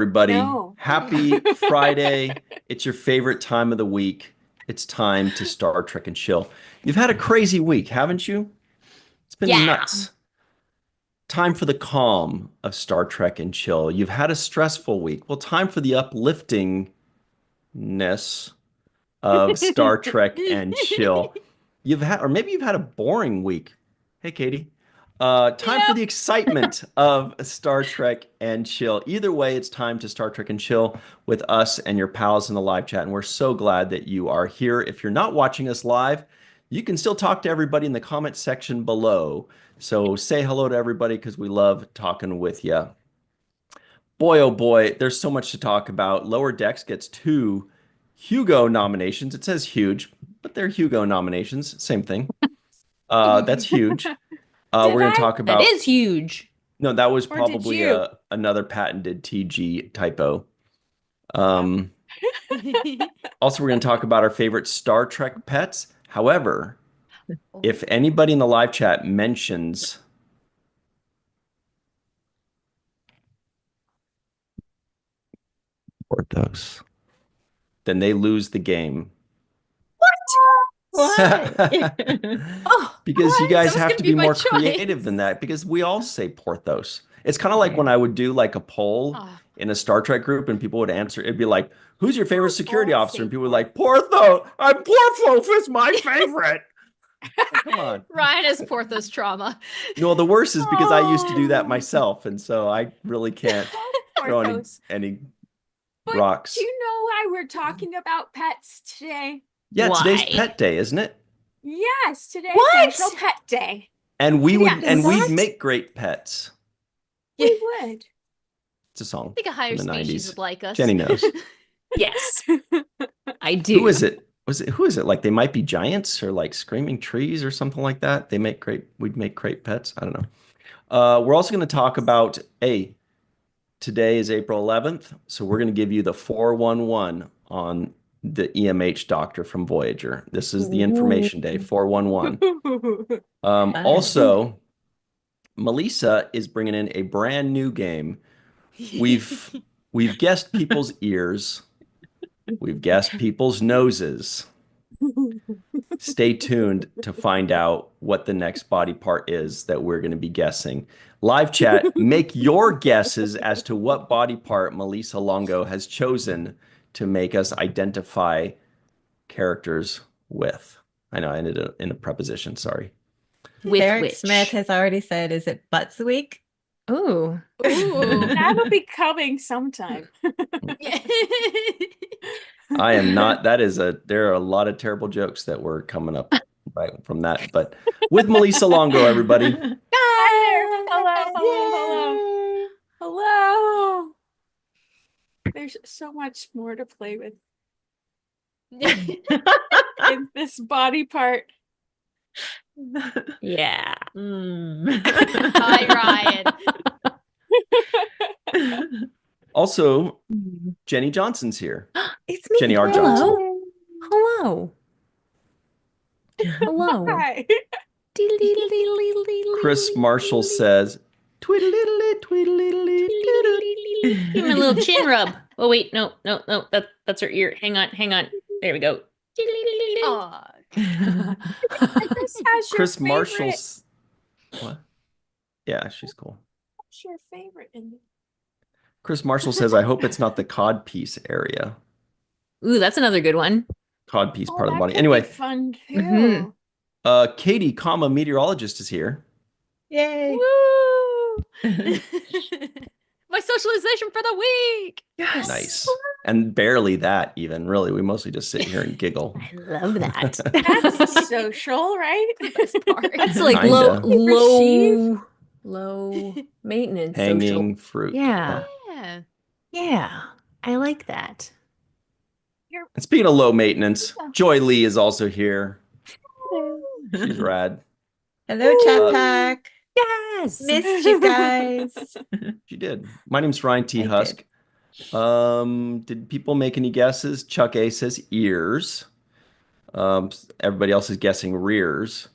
Everybody. No. Happy Friday. It's your favorite time of the week. It's time to Star Trek and chill. You've had a crazy week, haven't you? It's been Yeah. nuts. Time for the calm of Star Trek and chill. You've had a stressful week. Well, time for the upliftingness of Star Trek and chill. You've had, or maybe you've had a boring week. Hey, Katie. Time for Yep. the excitement of Star Trek and chill. Either way, it's time to Star Trek and chill with us and your pals in the live chat. And we're so glad that you are here. If you're not watching us live, you can still talk to everybody in the comment section below. So say hello to everybody because we love talking with you. Boy, oh boy, there's so much to talk about. Lower Decks gets 2 Hugo nominations. It says huge, but they're Hugo nominations. Same thing. That's huge. Did We're going to I? talk That about, is huge. no, that was Or did probably you? another patented TG typo. Oh. Um, Also, we're going to talk about our favorite Star Trek pets. However, if anybody in the live chat mentions Porthos, then they lose the game. Why? Oh, Because you What? guys That was have gonna to be be my more creative than choice. that because we all say Porthos. It's kind of like when I would do like a poll oh. in a Star Trek group and people would answer, it'd be like, who's your favorite You security all officer? say And people would like, Porthos. I'm Porthos is my favorite. Come on. Ryan has Porthos trauma. No, the worst is because I used to do that Oh, myself, and so I really can't throw Porthos. any But do rocks. you know why we're talking about pets today? Yeah, today's Why? pet day, isn't it? Yes, today's National What? Pet Day. And Yes, we'd What? make great pets. Yeah, we I would. It's a song think a from higher the species 90s. would like us. Jenny knows. Yes, I Who do. is it? Who is it? Like they might be giants or like screaming trees or something like that. We'd make great pets. I don't know. We're also going to talk about, hey, today is April 11th, so we're going to give you the 411 on the EMH doctor from Voyager. This is the Ooh, information day, 411. fun. Also, Melissa is bringing in a brand new game. We've we've guessed people's ears, we've guessed people's noses. Stay tuned to find out what the next body part is that we're going to be guessing. Live chat, make your guesses as to what body part Melissa Longo has chosen to make us identify characters with. I know I ended it in a preposition, sorry. With Derek Smith which? has already said, is it Butts Week? Ooh. That'll be coming sometime. I am not, there are a lot of terrible jokes that were coming up right from that. But with Melissa Longo, everybody. Hi there. Hello, hello, hello. Yay! Hello. There's so much more to play with in this body part. Yeah. Mm. Hi, Ryan. Also, Jenny Johnson's here. It's me. Jenny R. Hello. Johnson. Hello. Hello. Hi. Chris Marshall says, tweedledee, tweedledee, tweedledee. Give him a little chin rub. Oh wait, no. That's her ear. Hang on. There we go. Aw. This has your Chris favorite. Marshall's, what? Yeah, she's cool. What's your favorite in Chris Marshall says, I hope it's not the cod piece area. Ooh, that's another good one. Cod piece part of the that body. could Anyway, be fun too. Mhm. Katie, comma, meteorologist is here. Yay. Woo! My socialization for the week. Yes. Nice. And barely that even, really. We mostly just sit here and giggle. I love that. That's social, right? Best part. It's like Kinda. low maintenance Hanging social. fruit. Yeah. Yeah. Yeah. I like that. And speaking of low maintenance, Joy Lee is also here. She's rad. Hello, chat pack. Yes. Missed you guys. She did. My name's Ryan T. I Husk. Did people make any guesses? Chuck A says ears. Everybody else is guessing rears.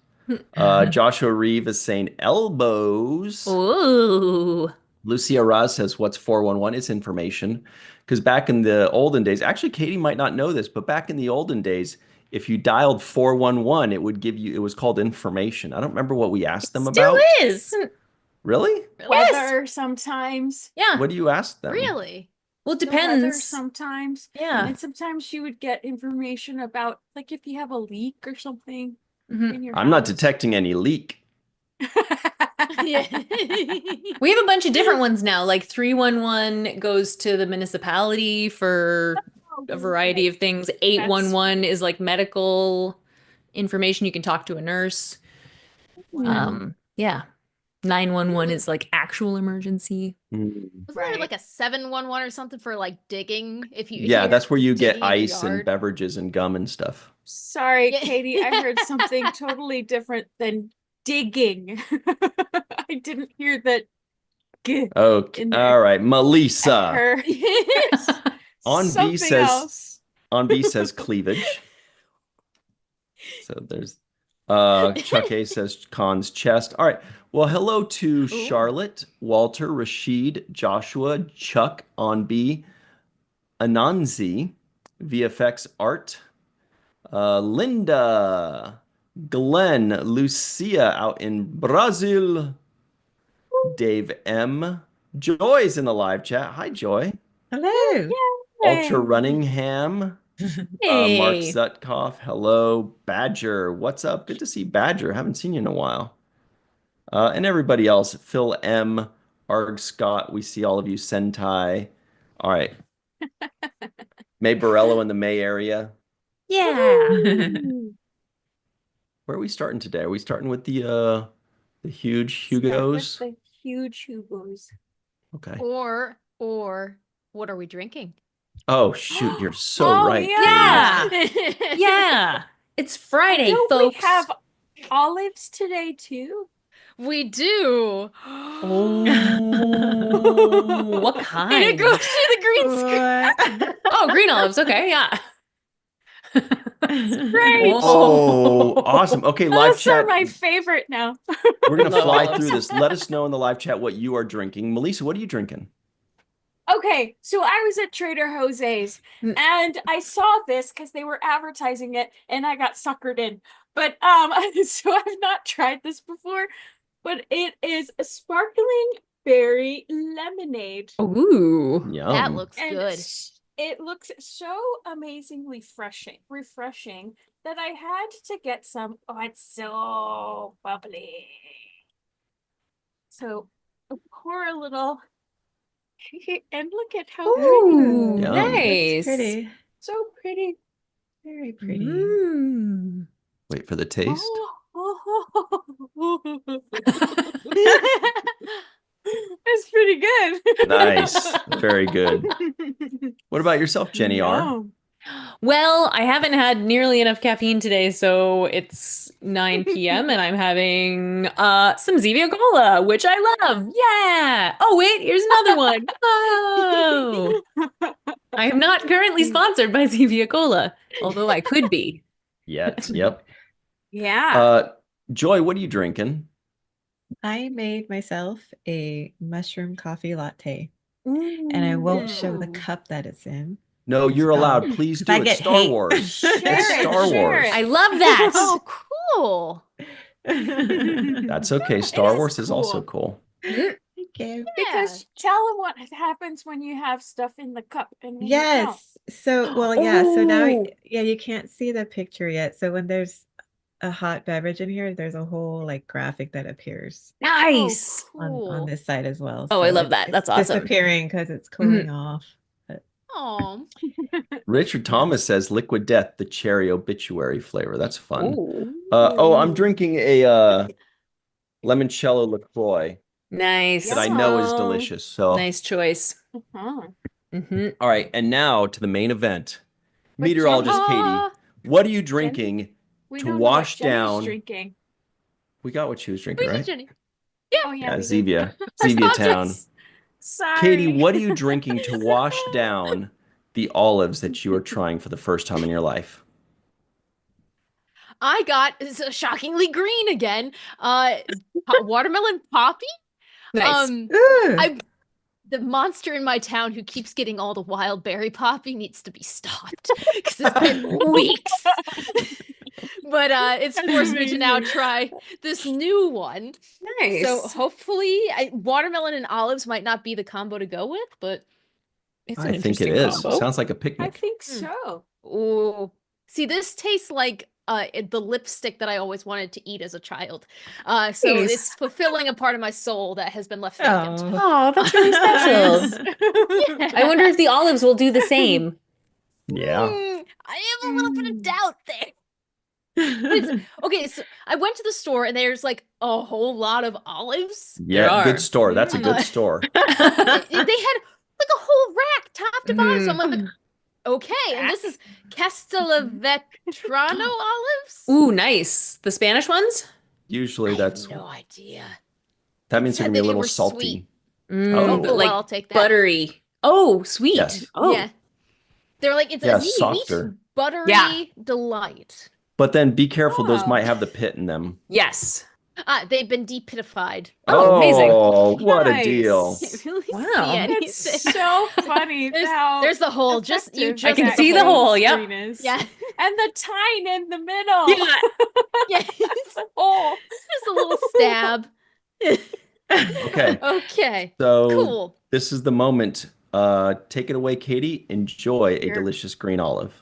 Joshua Reeve is saying elbows. Ooh. Lucia Raz says, what's 411? It's information. Because back in the olden days, actually, Katie might not know this, but back in the olden days, if you dialed 411, it would give you, it was called information. I don't remember what we asked them Still about. is. Really? Weather sometimes. Yeah. What do you ask them? Really? Well, it The weather depends. sometimes. Yeah. And sometimes you would get information about, like, if you have a leak or something Mhm. in your I'm not house. detecting any leak. Yeah. We have a bunch of different ones now. Like 311 goes to the municipality for a variety of things. 811 is like medical information. You can talk to a nurse. Yeah. 911 is like actual emergency. Mm. Wasn't there like a 711 or something for like digging? If you Yeah, that's where you get digging in your ice and yard? beverages and gum and stuff. Sorry, Yeah. Katie, I heard something totally different than digging. I didn't hear that. G Okay. in there. All right. I Melissa. heard On B something says else. on B says cleavage. So there's Chuck A says Khan's chest. All right. Well, hello to Charlotte, Walter, Rashid, Joshua, Chuck on B, Ananzi, VFX Art, Linda, Glenn, Lucia out in Brazil, Dave M. Joy's in the live chat. Hi, Joy. Hello. Ultra Runningham. Mark Hey. Zutkoff. Hello. Badger. What's up? Good to see Badger. Haven't seen you in a while. And everybody else. Phil M. Arg Scott. We see all of you. Sentai. All right. May Borello in the May area. Yeah. Where are we starting today? Are we starting with the huge Hugos? The huge Hugos. Okay. Or what are we drinking? Oh shoot, you're so Oh, right. Yeah. Katie. Yeah. It's Friday, Don't folks. we have olives today too? We do. Oh, what kind? And it goes to the green screen. What? Oh, green olives. Okay, yeah. Great. Oh, awesome. Okay, live Those are chat. my favorite now. We're gonna Love fly olives. through this. Let us know in the live chat what you are drinking. Melissa, what are you drinking? Okay, so I was at Trader Jose's Mm. and I saw this because they were advertising it and I got suckered in. But so I've not tried this before, but it is a sparkling berry lemonade. Ooh. Yum. That looks And good. it looks so amazingly refreshing that I had to get some. Oh, it's so bubbly. So I'll pour a little, and look at how Ooh, pretty. Yum. nice. That's pretty. So pretty. Very pretty. Mm. Wait for the taste. It's pretty good. Nice. Very good. What about yourself, Jenny R? Yum. Well, I haven't had nearly enough caffeine today, so it's 9 p.m. and I'm having some Zevia Cola, which I love. Yeah. Oh, wait, here's another one. Oh. I am not currently sponsored by Zevia Cola, although I could be. Yet. Yep. Yeah. Joy, what are you drinking? I made myself a mushroom coffee latte, and I won't show the Ooh. cup that it's in. No, you're allowed. Please 'Cause do I it. get Star hate. Wars. Share It's it, Star share Wars. it. I love that. Oh, cool. That's okay. Star is Wars is also cool. cool. Thank you. Because tell them what happens when you have stuff in the cup and when you don't. Yes. So, well, yeah. So now, Oh. yeah, you can't see the picture yet. So when there's a hot beverage in here, there's a whole like graphic that appears Nice. Oh, on cool. this side as well. Oh, I So love that. it's That's awesome. disappearing because it's cooling off. But Oh, Richard Thomas says Liquid Death, the cherry obituary flavor. That's fun. Oh, I'm drinking a limoncello LaCroix nice. that I know is Yum. delicious. So, Nice choice. Uh-huh. Hmm. all right. And now to the main event. But Meteorologist Jenny- Katie, what are you drinking We to don't know wash what Jenny's down? drinking. We got what she was drinking, we did, right? Jenny. Oh yeah, Yeah, we did. Zevia. Our Zevia Town. sponsors. Sorry. Katie, what are you drinking to wash down the olives that you are trying for the first time in your life? I got shockingly green again. Watermelon poppy. Nice. Um, Ooh, I The monster in my town who keeps getting all the wild berry poppy needs to be stopped because it's been weeks. But it's forced me to now try this new one. Nice. So hopefully, watermelon and olives might not be the combo to go with, but It's I an think it interesting is. combo. Sounds like a I picnic. think so. ooh, see, this tastes like the lipstick that I always wanted to eat as a child. So Nice. it's fulfilling a part of my soul that has been left vacant. Oh. Oh, that's really special. I wonder if the olives will do the same. Yeah. I have a little bit of doubt there. Okay, so I went to the store and there's like a whole lot of olives. Yeah, are. good store. That's a good Uh, store. They had like a whole rack top to bottom. So I'm like, okay, and this is Castelvetrano olives? Ooh, nice. The Spanish ones? Usually I that's have no idea. that means they're said gonna be a that they little were salty. sweet. Oh. well, like I'll take that. buttery. Oh, sweet. Yes. Oh, Yeah. They're like, it's Yeah, a softer. sweet, buttery Yeah. delight. But then be careful, those Oh. might have the pit in them. yes. They've been depitified. Oh, amazing. Oh, what a Nice. deal. Can't really Wow. see anything. It's so funny how There's the hole. Just you effective just I can that see the whole hole, yep. screen is. Yeah. And the tine in the middle. Yeah. Yeah. The hole. Just a little stab. Okay. Okay. So Cool. this is the moment. Take it away, Katie. Enjoy a Here. delicious green olive.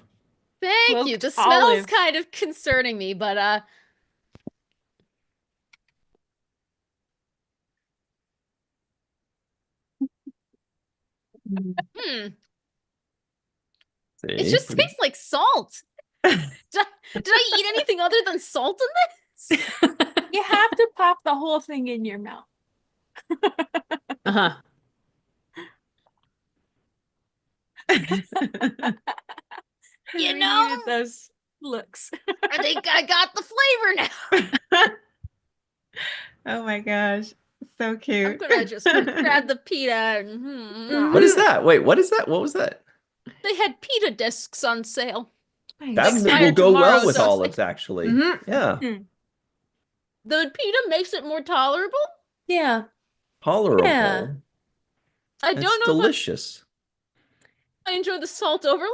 Thank you. Smoked The smell's olive. kind of concerning me, but it See? just Pretty- tastes like salt. Did I eat anything other than salt in this? You have to pop the whole thing in your mouth. Uh-huh. You We know? needed those looks. I think I got the flavor now. Oh my gosh. So I'm cute. gonna just grab the pita. And, What is that? Wait, what is that? What was that? They had pita discs on sale. That Expire will go well tomorrow, with so it's olives, actually. Mhm. Yeah. The pita makes it more tolerable. Yeah. Tolerable. Yeah. I It's don't know delicious. if I enjoy the salt overload.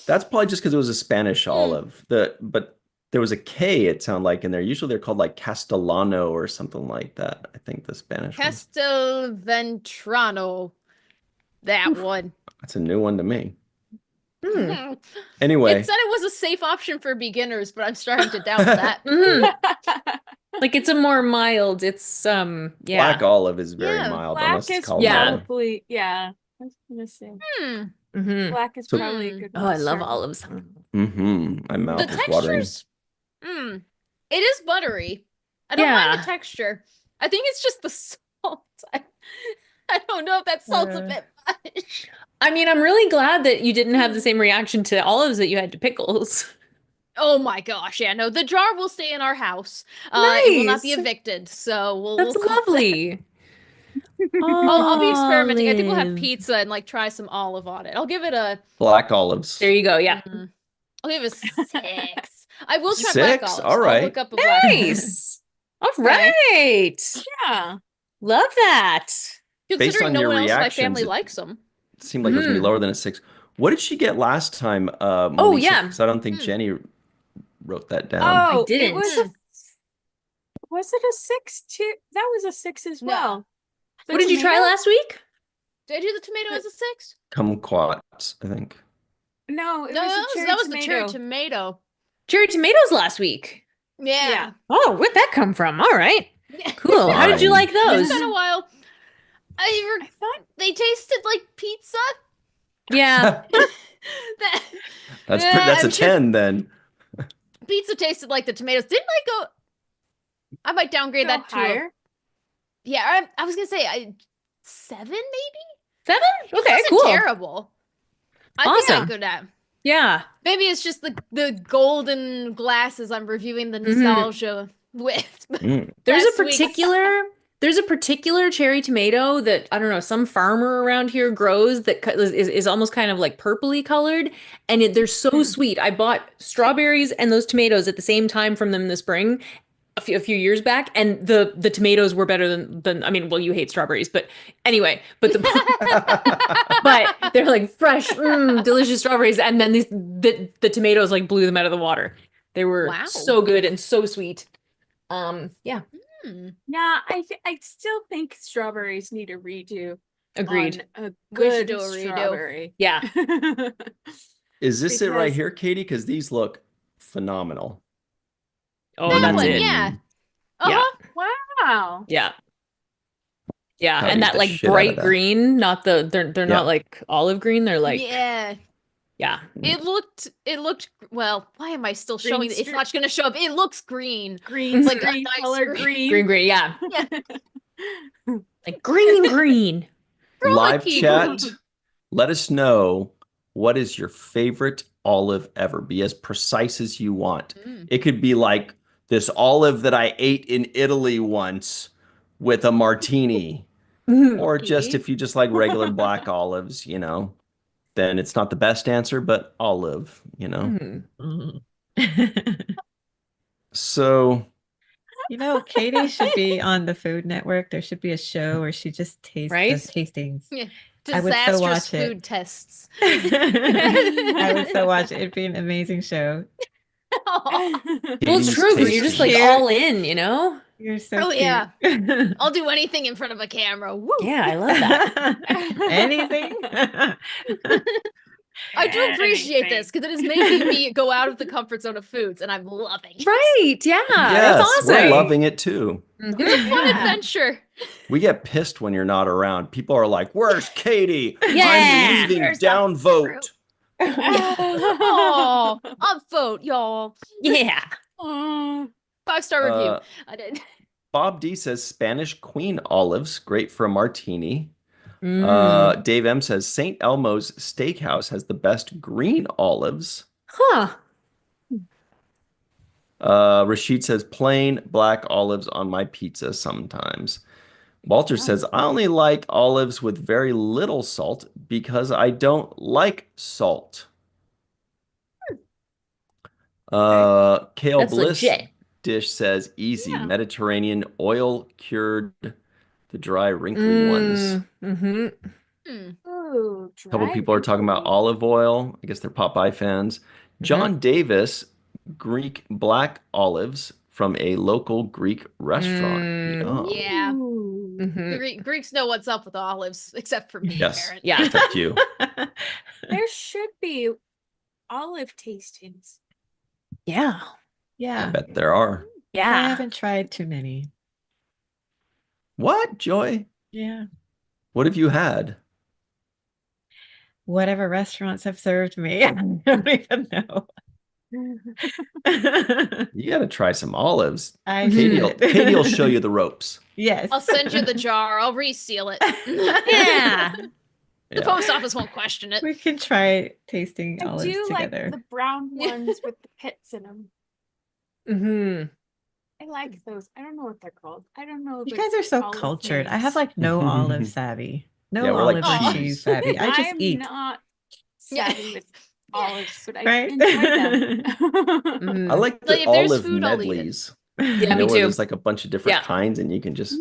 That's probably just because it was a Spanish olive. But there was a K, it sounded like, in there. Usually they're called like Castellano or something like that. I think the Spanish one. Castelventrano. That one. That's a new one to me. Hmm. Anyway, It said it was a safe option for beginners, but I'm starting to doubt that. Mhm. Like it's a more mild, it's yeah. black olive is very Yeah, mild, Black unless it's is called Yeah. melon. probably, yeah. I was gonna say Hmm. Mhm. black is So- probably a good one Oh, I to love start with. olives. My mouth The is watering. texture's it is buttery. I don't mind Yeah. the texture. I think it's just the salt. I don't know if that salt's a bit much. I mean, I'm really glad that you didn't have the same reaction to olives that you had to pickles. Oh my gosh, yeah, no, the jar will stay in our house. It will not be Nice. evicted, so we'll That's call that. lovely. I'll be experimenting. I think we'll have Olive. pizza and like try some olive on it. I'll give it a Black olives. There you go. Yeah. I'll give it a 6. I will try black 6? olives. All I'll right. look up a black olive. Nice. All right. Yeah. Love that. Considering on no your one else in my reactions, family it- likes them. It seemed like it was gonna be Mhm. lower than a 6. What did she get last time? Oh, Melissa? yeah. Because I don't think Jenny wrote that down. Oh, didn't. it was was it a 6 too? That was a 6 as No. well. The What did you try tomato? last week? Did I do the tomato as a 6? Kumquats, I think. No, it No, was a that cherry was tomato. the cherry tomato. Cherry tomatoes last week. Yeah. Oh, where'd that come from? All right. Yeah. Cool. How did you Fine. like those? It's been a while. I thought They tasted like pizza. Yeah. That That's a I'm sure 10 then. pizza tasted like the tomatoes. Didn't I go? I might downgrade go that to higher. yeah. I was gonna say 7 maybe. 7? It Okay, wasn't cool. Terrible. I think Awesome. I'm good at. Yeah. Maybe it's just the golden glasses I'm reviewing the Mhm. nostalgia with. Mm. There's Last a week. particular cherry tomato that I don't know, some farmer around here grows that is almost kind of like purpley colored, and they're so sweet. I bought strawberries and those tomatoes at the same time from them in the spring. a few years back, and the tomatoes were better than I mean, well, you hate strawberries, but anyway, but but they're like fresh, delicious strawberries, and then the tomatoes like blew them out of the water. They were Wow. so good and so sweet. Yeah, Yeah, I still think strawberries need a redo agreed. on a We should good do a redo. strawberry. Yeah. Is this it right Because- here, Katie? Because these look phenomenal. Oh, That that's one, it. yeah. Yeah. Wow. Yeah. Yeah, Gotta and eat that the like shit out of bright that. green, not they're Yeah. not like olive green, they're like Yeah. yeah. It looked well, why am I still Green showing it? It's stri- not gonna show up. It looks green. Green, Like a green nice color green. green. Green, yeah. Yeah. Like green. Live Frolicky. chat, let us know what is your favorite olive ever. Be as precise as you want. Mm. It could be like this olive that I ate in Italy once with a martini. Or just Okay. if you just like regular black olives, then it's not the best answer, but olive, Mhm. So Katie should be on the Food Network. There should be a show where she just tastes Right? does tastings. Yeah. I would so Disastrous watch it. food tests. I would so watch it. It'd be an amazing show. Well, it's Katie's true because you're just like tasting. all in, you know? You're so Oh, cute. yeah. I'll do anything in front of a camera. Woo. Yeah, I love that. Anything? I do appreciate this because it is making me go out of the comfort zone of foods, and I'm loving it. Right. Yeah. Yes, That's awesome. we're loving it too. Mhm. It's a fun Yeah. adventure. We get pissed when you're not around. People are like, "Where's Katie? Yeah. I'm leaving. Where's the Downvote." Oh, I'll vote, y'all. Yeah. 5-star review. Uh, I did. Bob D says Spanish Queen olives, great for a martini. Mm. Dave M says St. Elmo's Steakhouse has the best green olives. Huh. Rashid says plain black olives on my pizza sometimes. Walter says I only like olives with very little salt because I don't like salt. Kale That's Bliss legit. dish says easy Yeah. Mediterranean oil cured the dry wrinkly ones. Mm-hmm. Hmm. Ooh, A couple dry people are talking about wrinkly. olive oil. I guess they're Popeye fans. John Davis, Greek black olives from a local Greek restaurant. Mm. Yum. Yeah. Ooh. Mm-hmm. Greeks know what's up with olives, except for me, Yes. apparently. Yeah. Except you. There should be olive tastings. Yeah. I Yeah. bet there are. I Yeah. haven't tried too many. What, Joy? Yeah. What have you had? Whatever restaurants have served me. I don't even know. You got to try some olives. I Katie should. will show you the ropes. Yes. I'll send you the jar. I'll reseal it. Yeah. The Yeah. post office won't question it. We can try tasting I olives do like together. the brown Yeah. ones with the pits in them. Mm-hmm. I like those. I don't know what they're called. I don't know. You the guys are so olive cultured. I have names. like no olive savvy. No Yeah, we're like olive or cheese. cheese savvy. I just I'm eat. not Yeah. savvy with olives, but I Right? enjoy them. Mm-hmm. I like the Like, if there's olive food, I'll eat it. medleys. Yeah, You me know, where too. there's like a bunch of different Yeah. kinds and you can just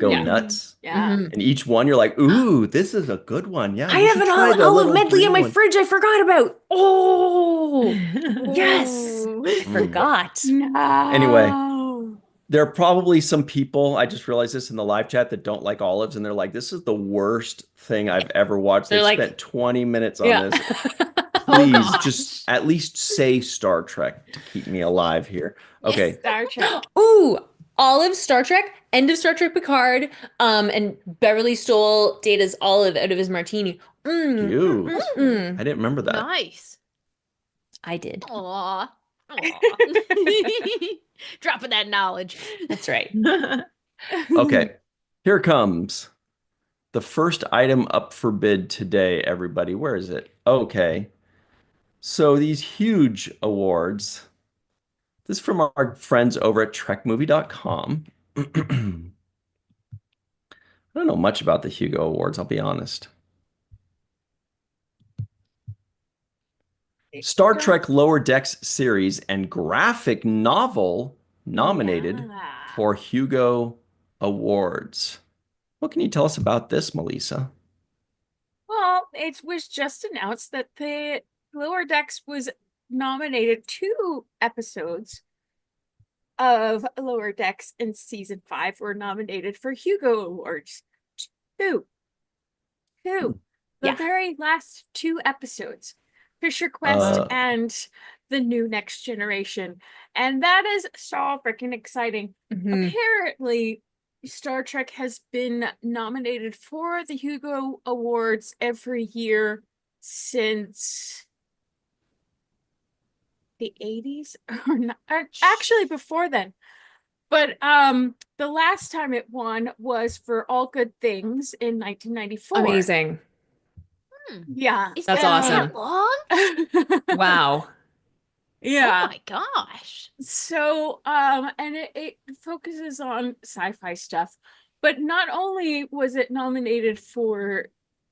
go Yeah. nuts. Yeah. Mhm. And each one you're like, ooh, this is a good one. Yeah, I you have should an try the olive little medley in green my one. fridge I forgot about. Oh, yes. Ooh. I forgot. No. Anyway. There are probably some people, I just realized this in the live chat, that don't like olives, and they're like, this is the worst thing I've ever watched. They're They've like- spent 20 minutes on Yeah. this. Oh, Please, gosh. just at least say Star Trek to keep me alive here. Okay. Star Trek. Ooh, Olive, Star Trek, end of Star Trek Picard, and Beverly stole Data's olive out of his martini. Cute. Mm. I didn't remember that. Nice. I did. Aw. Dropping that knowledge. That's right. Okay. Here comes the first item up for bid today, everybody. Where is it? Okay. So these huge awards. This is from our friends over at trekmovie.com. I don't know much about the Hugo Awards, I'll be honest. Star Trek Lower Decks series and graphic novel nominated Yeah. for Hugo Awards. What can you tell us about this, Melissa? Well, it was just announced that the Lower Decks was nominated 2 episodes of Lower Decks in season 5 were nominated for Hugo Awards. Two. The Yeah. very last 2 episodes. Fisher Quest and the New Next Generation. And that is so freaking exciting. Mhm. Apparently, Star Trek has been nominated for the Hugo Awards every year since the 80s or not, actually before then. But the last time it won was for All Good Things in 1994. Amazing. Yeah. Is That's that awesome. long? Wow. Yeah. Oh my gosh. So, and it focuses on sci-fi stuff, but not only was it nominated for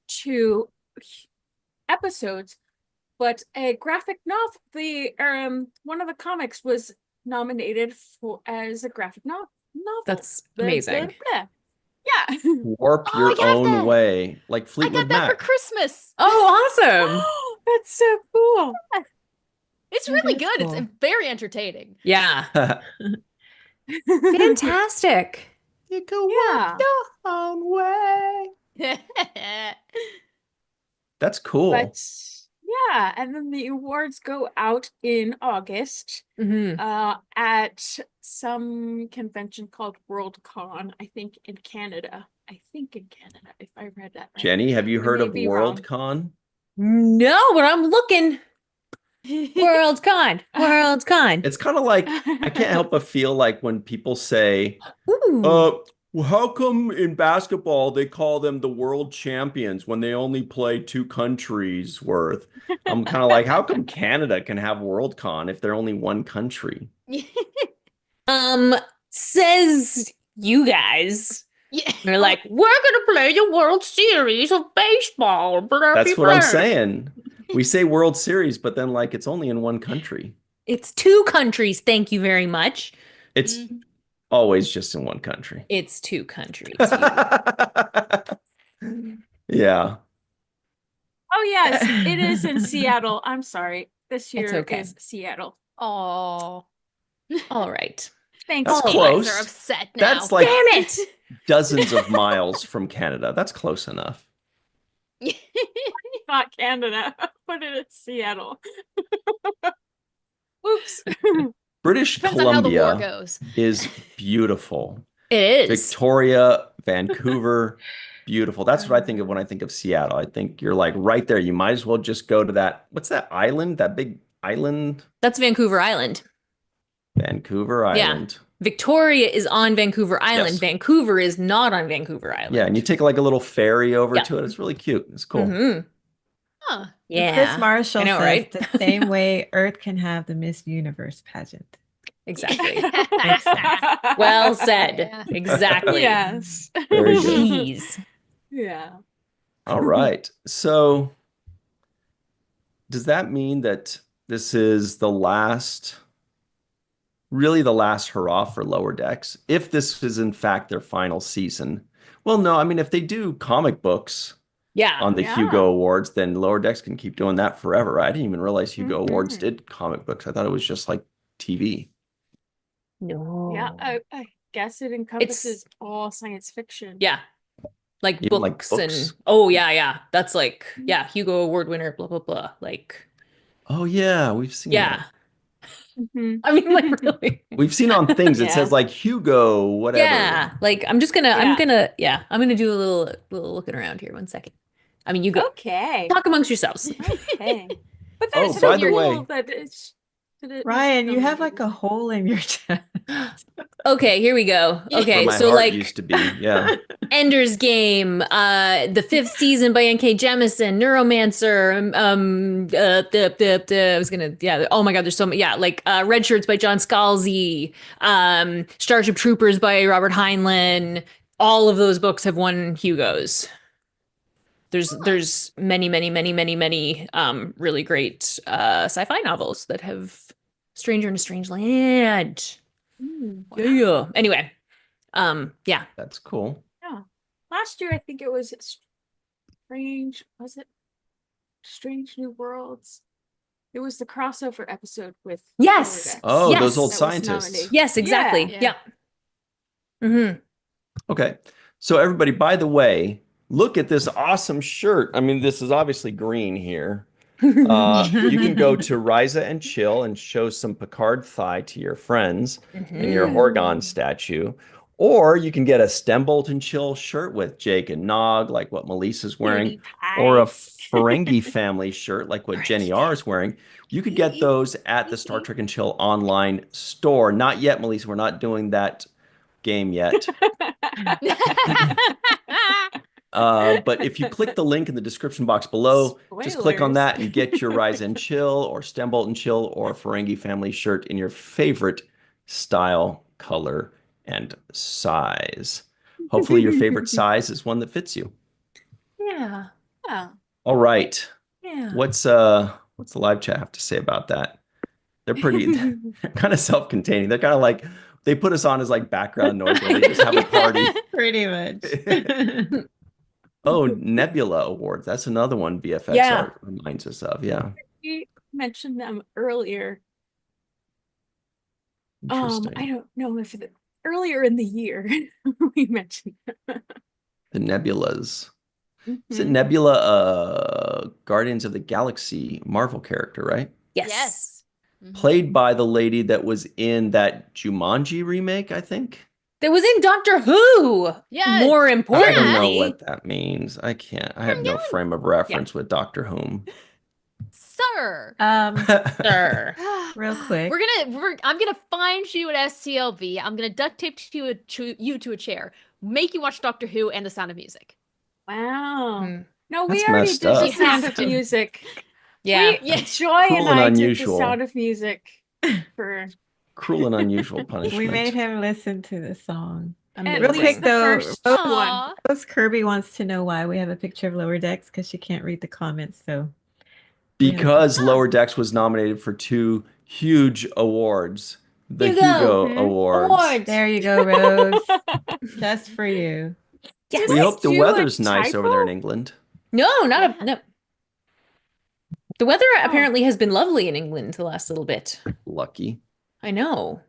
2 episodes, but a graphic novel. The one of the comics was nominated for as a graphic novel. That's Blah, amazing. blah, blah. Yeah. Warp Oh, your I have own that. way, like I Fleetwood got that for Mac. Christmas. Oh, awesome. That's so cool. It's That really is good. cool. It's very entertaining. Yeah. Fantastic. You go Yeah. warp your own way. That's cool. But yeah, and then the awards go out in August Mhm. at some convention called Worldcon, I think in Canada. If I read that right. Jenny, have you I heard may of be wrong. Worldcon? No, but I'm looking. Worldcon. Worldcon. It's kind of like, I can't help but feel like when people say, Ooh. well, how come in basketball they call them the world champions when they only play 2 countries worth? I'm kind of like, how come Canada can have Worldcon if they're only one country? Says you guys. Yeah. They're like, we're gonna play the World Series of baseball. That's what I'm saying. We say World Series, but then like it's only in one country. It's 2 countries. Thank you very much. It's always just in one country. It's 2 countries. Yeah. Oh yes, it is in Seattle. I'm sorry. This year okay. is Seattle. Oh. All right. Thanks. That's Oh, You close. guys are upset now. That's like Damn it. dozens of miles from Canada. That's close enough. Not Canada, but it is Seattle. Oops. British Depends on how the war Columbia goes. is beautiful. It is. Victoria, Vancouver, beautiful. That's what I think of when I think of Seattle. I think you're like right there. You might as well just go to that. What's that island? That big island? That's Vancouver Island. Vancouver Yeah. Island. Victoria is on Vancouver Island. Yes. Vancouver is not on Vancouver Island. Yeah, and you take like a little ferry over Yeah. to it. It's really cute. It's cool. Mhm. Huh. Yeah. Chris Marshall I know, says right? the same way Earth can have the Miss Universe pageant. Exactly. Makes sense. Well said. Yeah. Exactly. Yes. Very good. Jeez. Yeah. All right. So does that mean that this is really the last hurrah for Lower Decks? If this is in fact their final season? Well, no, I mean, if they do comic books Yeah. on the Yeah. Hugo Awards, then Lower Decks can keep doing that forever. I didn't even realize Hugo Awards Mhm. did comic books. I thought it was just like TV. No. Yeah, I guess it encompasses all science fiction. Yeah. Like Even like books books? and yeah. That's like Hugo Award winner, blah blah blah. Like Oh yeah, we've seen yeah. that. Mhm. I mean like really. We've seen on things it Yeah. says like Hugo, whatever. Yeah. Like I'm gonna do a little looking around here. 1 second. I mean you go Okay. talk amongst yourselves. Okay. But Oh, that's by so the way- cool that it's that it was Ryan, you have like nominated. a hole in your chest. Okay, here we go. Yeah. Okay, Where my so heart like used to be. Yeah. Ender's Game, the 5th season by N.K. Jemisin, Neuromancer, I was gonna, oh my God, there's so many, like Red Shirts by John Scalzi, Starship Troopers by Robert Heinlein. All of those books have won Hugos. There's many really great sci-fi novels that have Stranger in a Strange Land. Yeah. Anyway, yeah. That's cool. Yeah. Last year, I think it was Strange. Was it Strange New Worlds? It was the crossover episode with Yes. Lower Decks. Oh, Yes. those old That was scientists. nominated. Yes, exactly. Yeah. Yeah. Okay. So everybody, by the way, look at this awesome shirt. I mean, this is obviously green here. You can go to Riza and Chill and show some Picard thigh to your friends and your Horgon statue. Or you can get a Stembolt and Chill shirt with Jake and Nog, like what Melissa's wearing, or a Ferengi family shirt, like what Jenny R is wearing. You could get those at the Star Trek and Chill online store. Not yet, Melissa. We're not doing that game yet. But if you click the link in the description box below, just click on that and get your Rise and Chill or Stembolt and Chill or Ferengi family shirt in your favorite style, color, and size. Hopefully your favorite size is one that fits you. Yeah. Yeah. All right. Yeah. What's the live chat have to say about that? They're pretty they're kind of self-containing. They're kind of like they put us on as like background noise when they just have a party. Pretty much. Oh, Nebula Awards. That's another one VFX Yeah. art reminds us of. Yeah. We mentioned them earlier. Interesting. I don't know if earlier in the year we mentioned them. The Nebulas. Is it Mhm. Nebula Guardians of the Galaxy Marvel character, right? Yes. Mhm. Played by the lady that was in that Jumanji remake, I think. That was in Doctor Who. Yeah. More I importantly. don't know what that means. I can't. I have no frame of reference with Doctor Whom. Sir. Sir. Real quick. I'm gonna find you at STLV. I'm gonna duct tape you to a chair, make you watch Doctor Who and The Sound of Music. Wow. Hmm. No, we That's already messed did up. the Sound You of have to. Music. Yeah. Yeah. Joy Cruel and and I unusual. did the Sound of Music for Cruel and unusual punishment. We made him listen to the song. and Real it was quick the though, first Rose, one. Aw. Rose Kirby wants to know why we have a picture of Lower Decks because she can't read the comments. So we have a Because Lower Decks was nominated for 2 huge awards. The Hugo Mhm. Awards. there you go, Rose. Just for you. Yes. We hope the do a weather's nice over there in typo? England. No, not Yeah. a no. The weather apparently has been lovely in England the last little bit. Lucky. I know.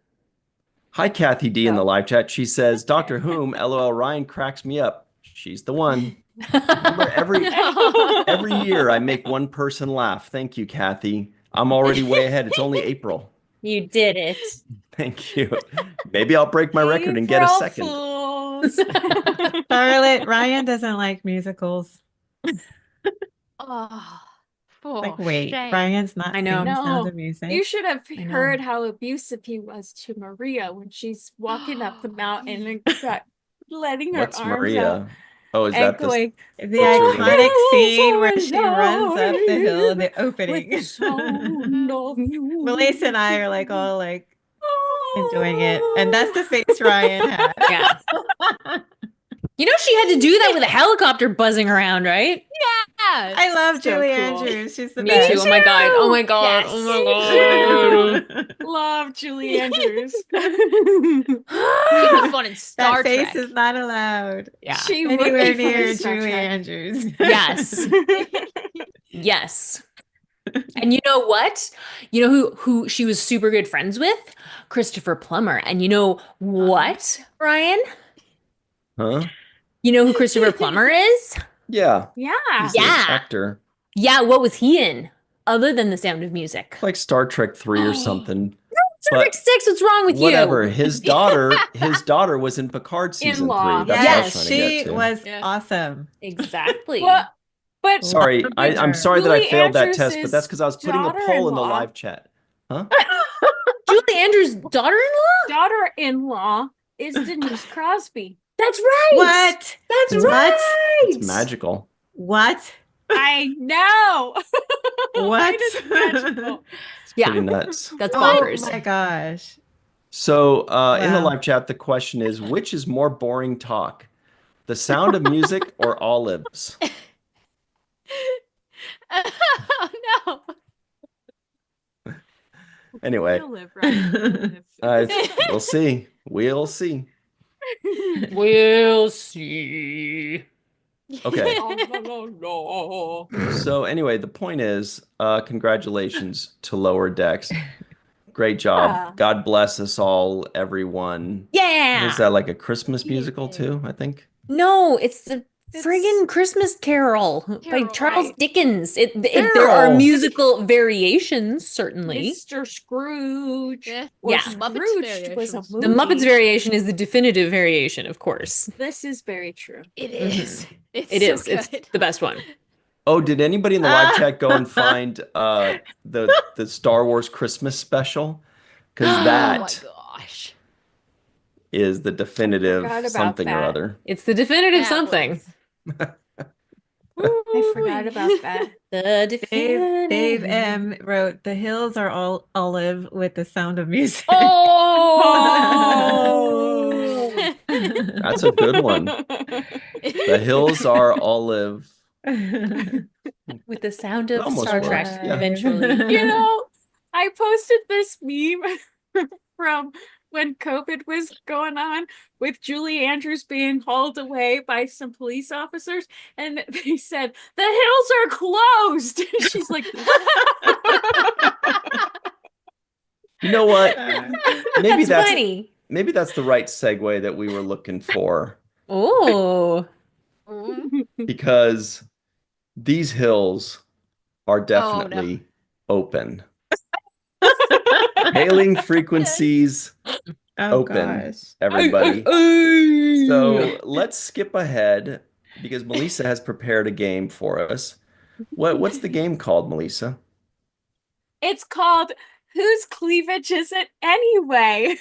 Hi, Kathy D in the No. live chat. She says, Doctor Whom, LOL, Ryan cracks me up. She's the one. Remember, every year I make one person laugh. Thank you, Kathy. I'm already way ahead. It's only April. You did it. Thank you. Maybe I'll break my record and get a April second. Fools. Charlotte, Ryan doesn't like musicals. Oh, for Like, wait, shame. Ryan's not I know. singing Sound No, of Music. You should have I know. heard how abusive he was to Maria when she's walking up the mountain and got letting her What's arms out Maria? Oh, is and that this? going, The "Oh, iconic scene where so she runs up the hill, the alive opening. with the sound of you." Melissa and I are like all like enjoying it. And that's the face Ryan had. Yeah. You know she had to do that with a helicopter buzzing around, right? Yeah. I love So Julie cool. Andrews. She's the Me best. too. Oh my god. Oh my god. Yes, Oh my god. Love Julie Andrews. She was fun in Star That face Trek. is not allowed Yeah. She anywhere would be near from Star Julie Trek. Andrews. Yes. Yes. And you know what? You know who she was super good friends with? Christopher Plummer. And you know what, Ryan? Huh? You know who Christopher Plummer is? Yeah. Yeah. He's the Yeah. actor. Yeah, what was he in? Other than The Sound of Music. Like Star Trek 3 or something. Star Trek 6, what's wrong with Whatever. you? His daughter was in Picard season In-law. 3. That's what I was Yes, trying to she get to. was Yeah. awesome. Exactly. But Sorry, I'm sorry that I Julie failed that Andrews' test, but that's because I was putting a poll in the daughter-in-law. live chat. Huh? Julie Andrews' daughter-in-law? daughter-in-law is Denise Crosby. That's right. What? That's What? right. It's magical. What? I know. What? It is magical. It's Yeah. pretty nuts. That's Oh bonkers. my gosh. So in the Wow. live chat, the question is, which is more boring talk? The Sound of Music or Olives? Oh no. Anyway, You'll live, right? You'll live. We'll see. We'll see. We'll see. Okay. No. So anyway, the point is, congratulations to Lower Decks. Great job. Yeah. God bless us all, everyone. Yeah. Was that like a Christmas musical Yeah. too, I think? No, it's the It's- friggin' Christmas Carol by Carol, Charles right. Dickens. There are Carol. musical variations, certainly. Mr. Scrooge. Yeah. Or Yeah. Muppets Scrooged was a variations. movie. The Muppets variation is the definitive variation, of course. This is very true. It Mhm. is. It's It so is. It's good. the best one. Oh, did anybody in the live chat go and find the Star Wars Christmas special? Because Oh my that gosh. is the definitive forgot about something or that. other. It's the definitive That something. was- I forgot about that. The Dave definitive. M wrote, "The hills are all olive with the sound of music." Oh! That's a good one. The hills are olive. With the sound It of almost Star works, Trek, yeah. eventually. You know, I posted this meme from when COVID was going on with Julie Andrews being hauled away by some police officers, and they said, "The hills are closed." She's like, You know what? Maybe That's funny. maybe that's the right segue that we were looking for, Oh. because these hills are no. definitely open. Hailing frequencies Oh open, gosh. everybody. So So let's skip ahead because Melissa has prepared a game for us. What's the game called, Melissa? "It's called Whose Cleavage Is It Anyway?"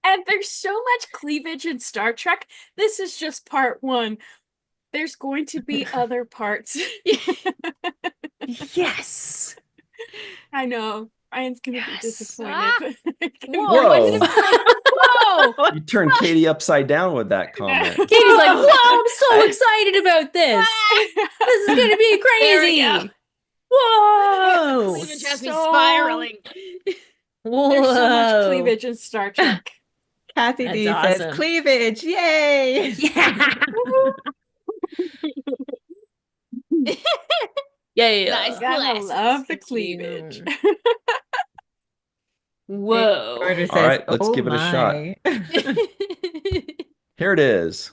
And there's so much cleavage in Star Trek. This is just part one. There's going to be other parts. yes. I know. Ryan's gonna Yes. be disappointed. Whoa. Whoa. You turned Katie upside down with that comment. Katie's like, whoa, I'm so excited about this. This is gonna be There we crazy. go. Whoa. Cleavage has me So- spiraling. Whoa. There's so much cleavage in Star Trek. Kathy That's D says, awesome. "Cleavage, yay!" Yeah. Yeah. Nice. Gotta Glasses. love the cleavage. Whoa. Order All says, right, let's "Oh give it a shot." my." Here it is.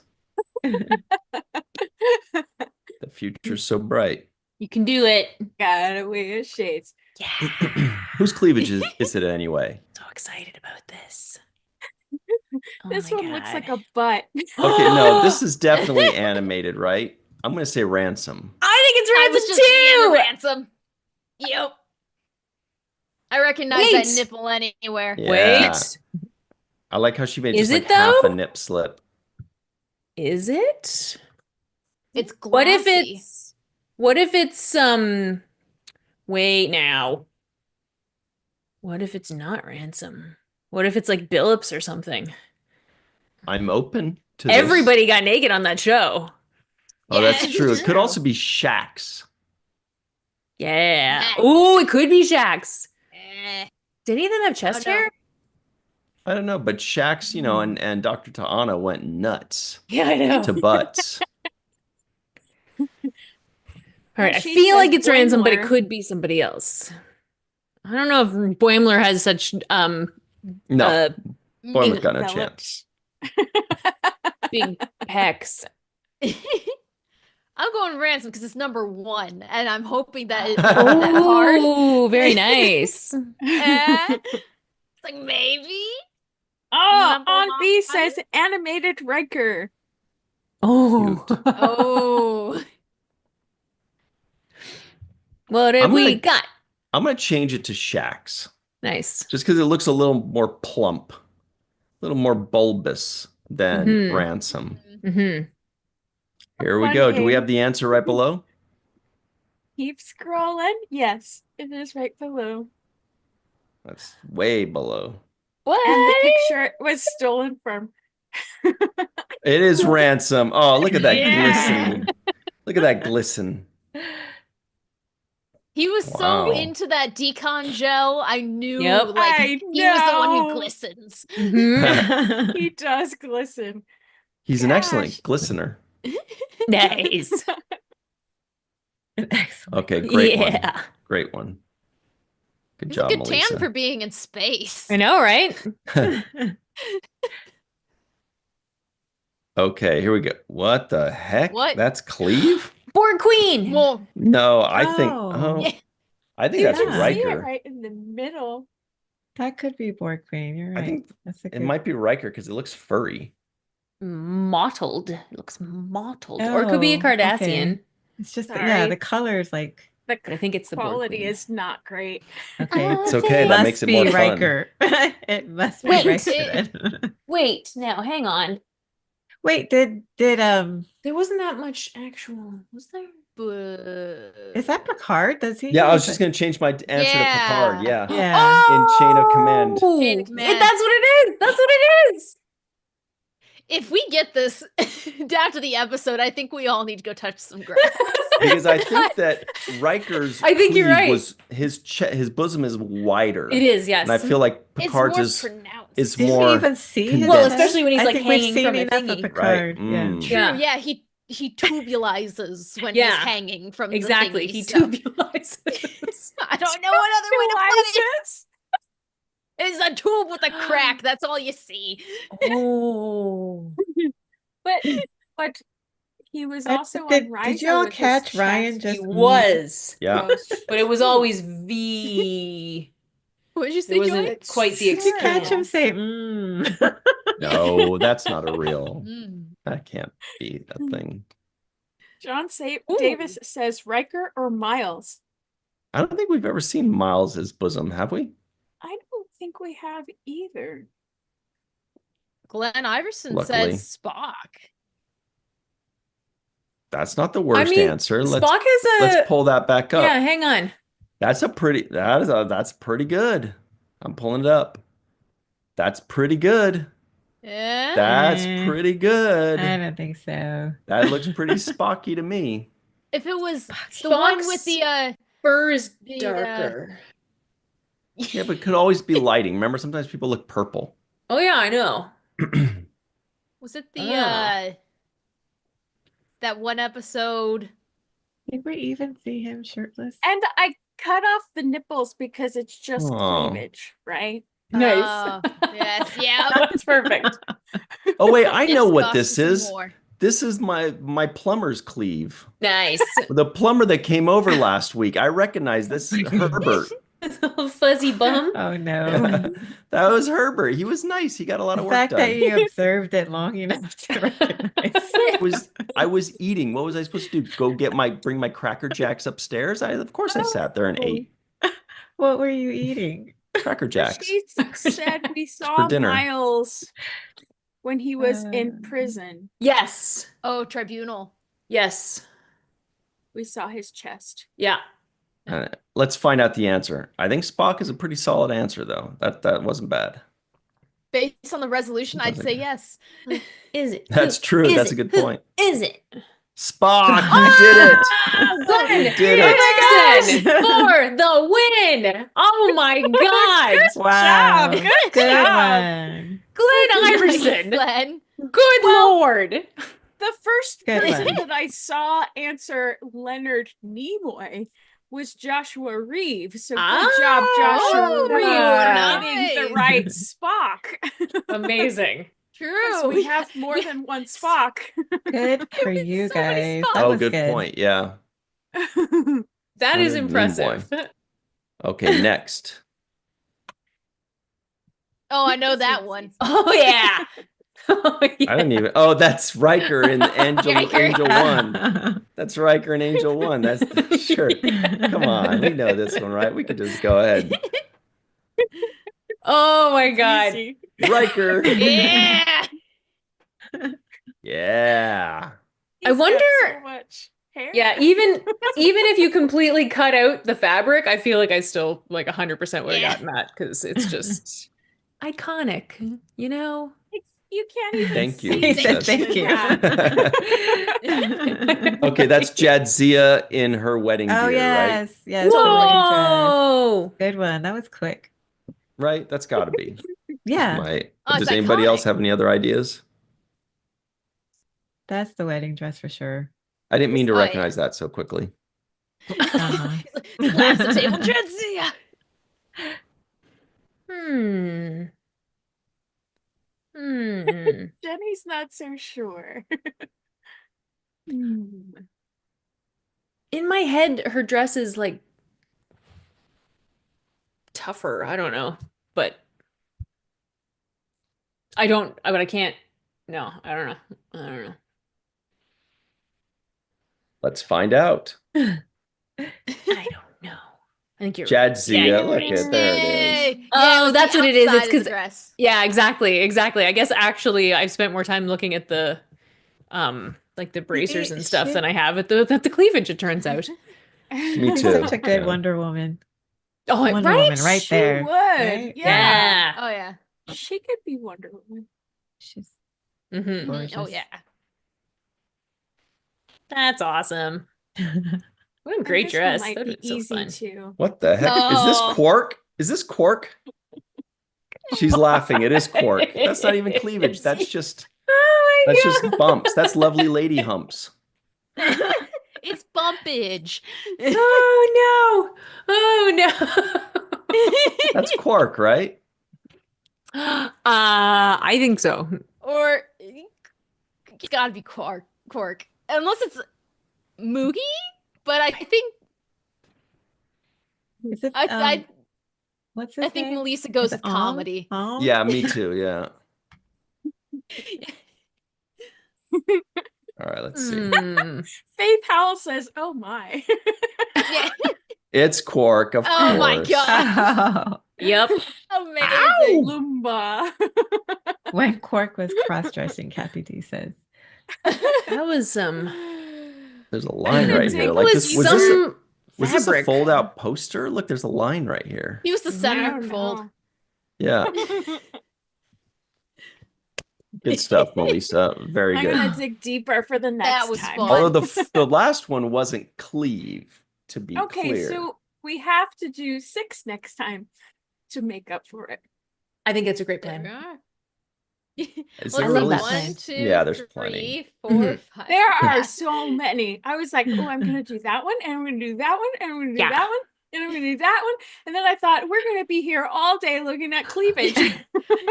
The future's so bright. You can do it. Gotta wear shades. Yeah. Whose cleavage is it anyway? So excited about this. Oh This my one looks like God. a butt. Okay, no, this is definitely animated, right? I'm gonna say Ransom. I think I was it's just thinking Ransom Ransom. Yep. I recognize that Wait. nipple anywhere. too. Yeah. Wait. I like how she made Is just like it, half a though? nip slip. Is it? It's glassy. What if it's wait now. What if it's not Ransom? What if it's like Billups or something? I'm open to this. Everybody got naked on that show. Oh, that's Yeah, true. it's It could true. also be Shax. Yeah. Nice. Oh, it could be Shax. Eh. Did any of them have chest Oh, no. hair? I don't know, but Shax, and Dr. Ta'ana went nuts Yeah, I know. to butts. All right, I She feel says like it's Ransom, but it Boimler. could be somebody else. I don't know if Boimler has such No, uh, Boimler's got no Developed. chance. big pecs. I'm going Ransom because it's number one, and I'm hoping that it's not that hard. Oh, very nice. Eh? It's like maybe. Oh, Number on B one. says animated Riker. Oh. Cute. Oh. What have I'm we gonna- got? I'm gonna change it to Shax Nice. just because it looks a little more plump, a little more bulbous than Mhm. Ransom. Mm-hmm. Here we Fun go. Do we game. have the answer right below? Keep scrolling. Yes, it is right below. That's way below. What? And the picture was stolen from. It is Ransom. Oh, look at that Yeah. glisten. Look at that glisten. He was so Wow. into that decon gel. I knew Yep. like I he was the one who know. glistens. Mhm. He does glisten. He's an Gosh. excellent glistener. Nice. Excellent. Okay, great one. Yeah. Great one. Good He's a job, good Melissa. tan for being in space. I know, right? Okay, here we go. What the heck? What? That's Cleve? Borg Queen. Well, No, I think Oh. yeah. I think You that's can see it Riker. right in the middle. That could be Borg Queen. You're right. I think That's a it good. might be Riker because it looks furry. Mottled. It looks mottled. Or it could be a Oh, Cardassian. okay. It's just Sorry. yeah, the colors like The But I think it's the Borg quality Queen. is not great. okay. It's okay. That Must makes it be more fun. Riker. It must be Wait, Riker it- then. Wait, now hang on. Wait, did There wasn't that much actual, was there? is that Picard? Does he? Yeah, I was use just it? gonna change my answer to Picard. Yeah. Yeah. In Chain of Command. Oh, Chain of Command. that's what it is. That's what it is. If we get this down to the episode, I think we all need to go touch some grass. Because I think that Riker's I think you're Cleve right. was his bosom is wider. It is, yes. And I feel like It's Picard's more is pronounced. is Did more we even see his Well, head? especially when he's, I like, think we've hanging seen from a enough thingy. of Picard. Right, Yeah. mm. True, Yeah. yeah, he tubulizes when Yeah. he's hanging from Exactly. the He thingy, so- tubulizes. I don't know what other way to put it. Tubulizes? It's a tube with a crack. That's all you see. Oh. But he was I- also did- on Riker did you all with his catch Ryan chest just- He was. Yeah. closed. But it was always V. What did you say, It wasn't Joy? quite the Did you catch him experience. say No, that's not a real. Mm. That can't be a thing. John Ooh. Davis says Riker or Miles. I don't think we've ever seen Miles's bosom, have we? I don't think we have either. Glenn Iverson Luckily. says Spock. That's not the worst I mean, answer. Spock is a. Let's pull that back up. Yeah, hang on. That's pretty good. I'm pulling it up. That's pretty good. Yeah. That's Eh, pretty good. I don't think so. That looks pretty Spocky to me. If it was the one with Spock's the fur is the, darker. Yeah, but it could always be lighting. Remember, sometimes people look purple. Oh yeah, I know. was it the Ah. that one episode? Did we even see him shirtless? And I cut off the nipples because it's just Aw. cleavage, right? Oh, yes, yeah. That's perfect. Oh wait, I know what Discuss this some is. more. This is my plumber's cleave. Nice. The plumber that came over last week. I recognize this is Herbert. Fuzzy bum. Oh no. That was Herbert. He was nice. He got a lot The of work fact done. that you observed it long enough to recognize. I was eating. What was I supposed to do? Bring my Cracker Jacks upstairs? Of course I sat there and ate What were you eating? Cracker Jacks. She said we saw dinner. Miles when he was in prison. Yes. Oh, Tribunal. Yes. We saw his chest. Yeah. Let's find out the answer. I think Spock is a pretty solid answer, though. That wasn't bad. Based on the resolution, I'd say yes. Is it? That's true. Is That's it? a good Who point. Is it? Spock, you did it. Glenn You did it. Iverson for the win. Oh my God. Wow. Good Good job. one. Glenn Iverson. Glenn. Good Lord. The first Good person one. that I saw answer Leonard Nimoy was Joshua Reeve. So good job, Joshua Oh, Reeve, getting the nice. right Spock. Amazing. True. So we have more than one Spock. Good for you so many guys. spots. That Oh, was good point. Yeah. That is Leonard impressive. Okay, next. Oh, I know that one. Oh yeah. Oh, yeah. I didn't even. Oh, that's Riker in Riker. Angel One. That's Riker in Angel One. That's sure. Come on, we know this one, right? We could just go ahead. Oh my God. Easy. Riker. Yeah. Yeah. I He's got wonder- so much hair. Yeah, even if you completely cut out the fabric, I feel like I still like 100% would have Yeah. gotten that because it's just iconic, you know? You can't even Thank you, see he He said says. thank the you. hat. Okay, that's Jadzia in her wedding Oh, gear, right? yes. Yes, the wedding dress. Whoa! Good one. That was quick. Right? That's got to be. Yeah, Oh, it's Does anybody else iconic. have any other ideas? that's the wedding dress for sure. I didn't mean to Oh, yeah. recognize that so quickly. Uh-huh. Slaps the table. Jadzia. Hmm. Hmm. Jenny's not so sure. Hmm. In my head, her dress is like tougher. I don't know, but but I can't. No, I don't know. I don't know. Let's find out. I don't know. I think you're right. Jadzia, look you're at there it Yay. is. Yeah, Oh, was that's the what it is. It's outside of the 'cause- dress. Yeah, exactly, exactly. I guess actually I've spent more time looking at the like the bracers and stuff than I have at the cleavage, it turns out. Me She's too. such a good Yeah. Wonder Woman. Oh, Wonder right? Woman right She there. would. Right? Yeah. Oh yeah. She could be Wonder Woman. She's Mhm. Mhm. gorgeous. Oh yeah. That's awesome. What a And great this one dress. might That'd be have been so easy fun. too. What the heck? Is this Oh. Quark? Is this Quark? She's laughing. It is Quark. That's not even cleavage. That's just Oh my that's God. just bumps. That's lovely lady humps. It's bumpage. Oh no. Oh no. That's Quark, right? I think so. Or you gotta be Quark. Unless it's Moogie, but I think Is it, I what's his I think name? Melissa goes Is it with comedy. Om? Yeah, me too. Yeah. All right, let's see. Hmm. Faith Howell says, "Oh my." Yeah. It's Quark, of course. Oh my Oh, God. Yep. Amazing. Lumba. when Quark was cross-dressing, Kathy D says. That was There's a line right here. it Like was this was this some was this a fabric. fold out poster? Look, there's a line right here. He was the I center don't fold. know. Yeah. Good stuff, Melissa. Very I'm good. gonna dig deeper for the next was time. fun. Although the last one wasn't cleave, to be Okay, clear. so we have to do 6 next time to make up for it. I think it's a great There we plan. are. Is Let's there I love see, that one, plan. two, Yeah, there's plenty. 3, 4, Mhm. 5. There are Yeah. so many. I was like, oh, I'm gonna do that one, and I'm gonna do that one, and I'm gonna do Yeah. that one, and I'm gonna do that one. And then I thought, we're gonna be here all day looking at cleavage.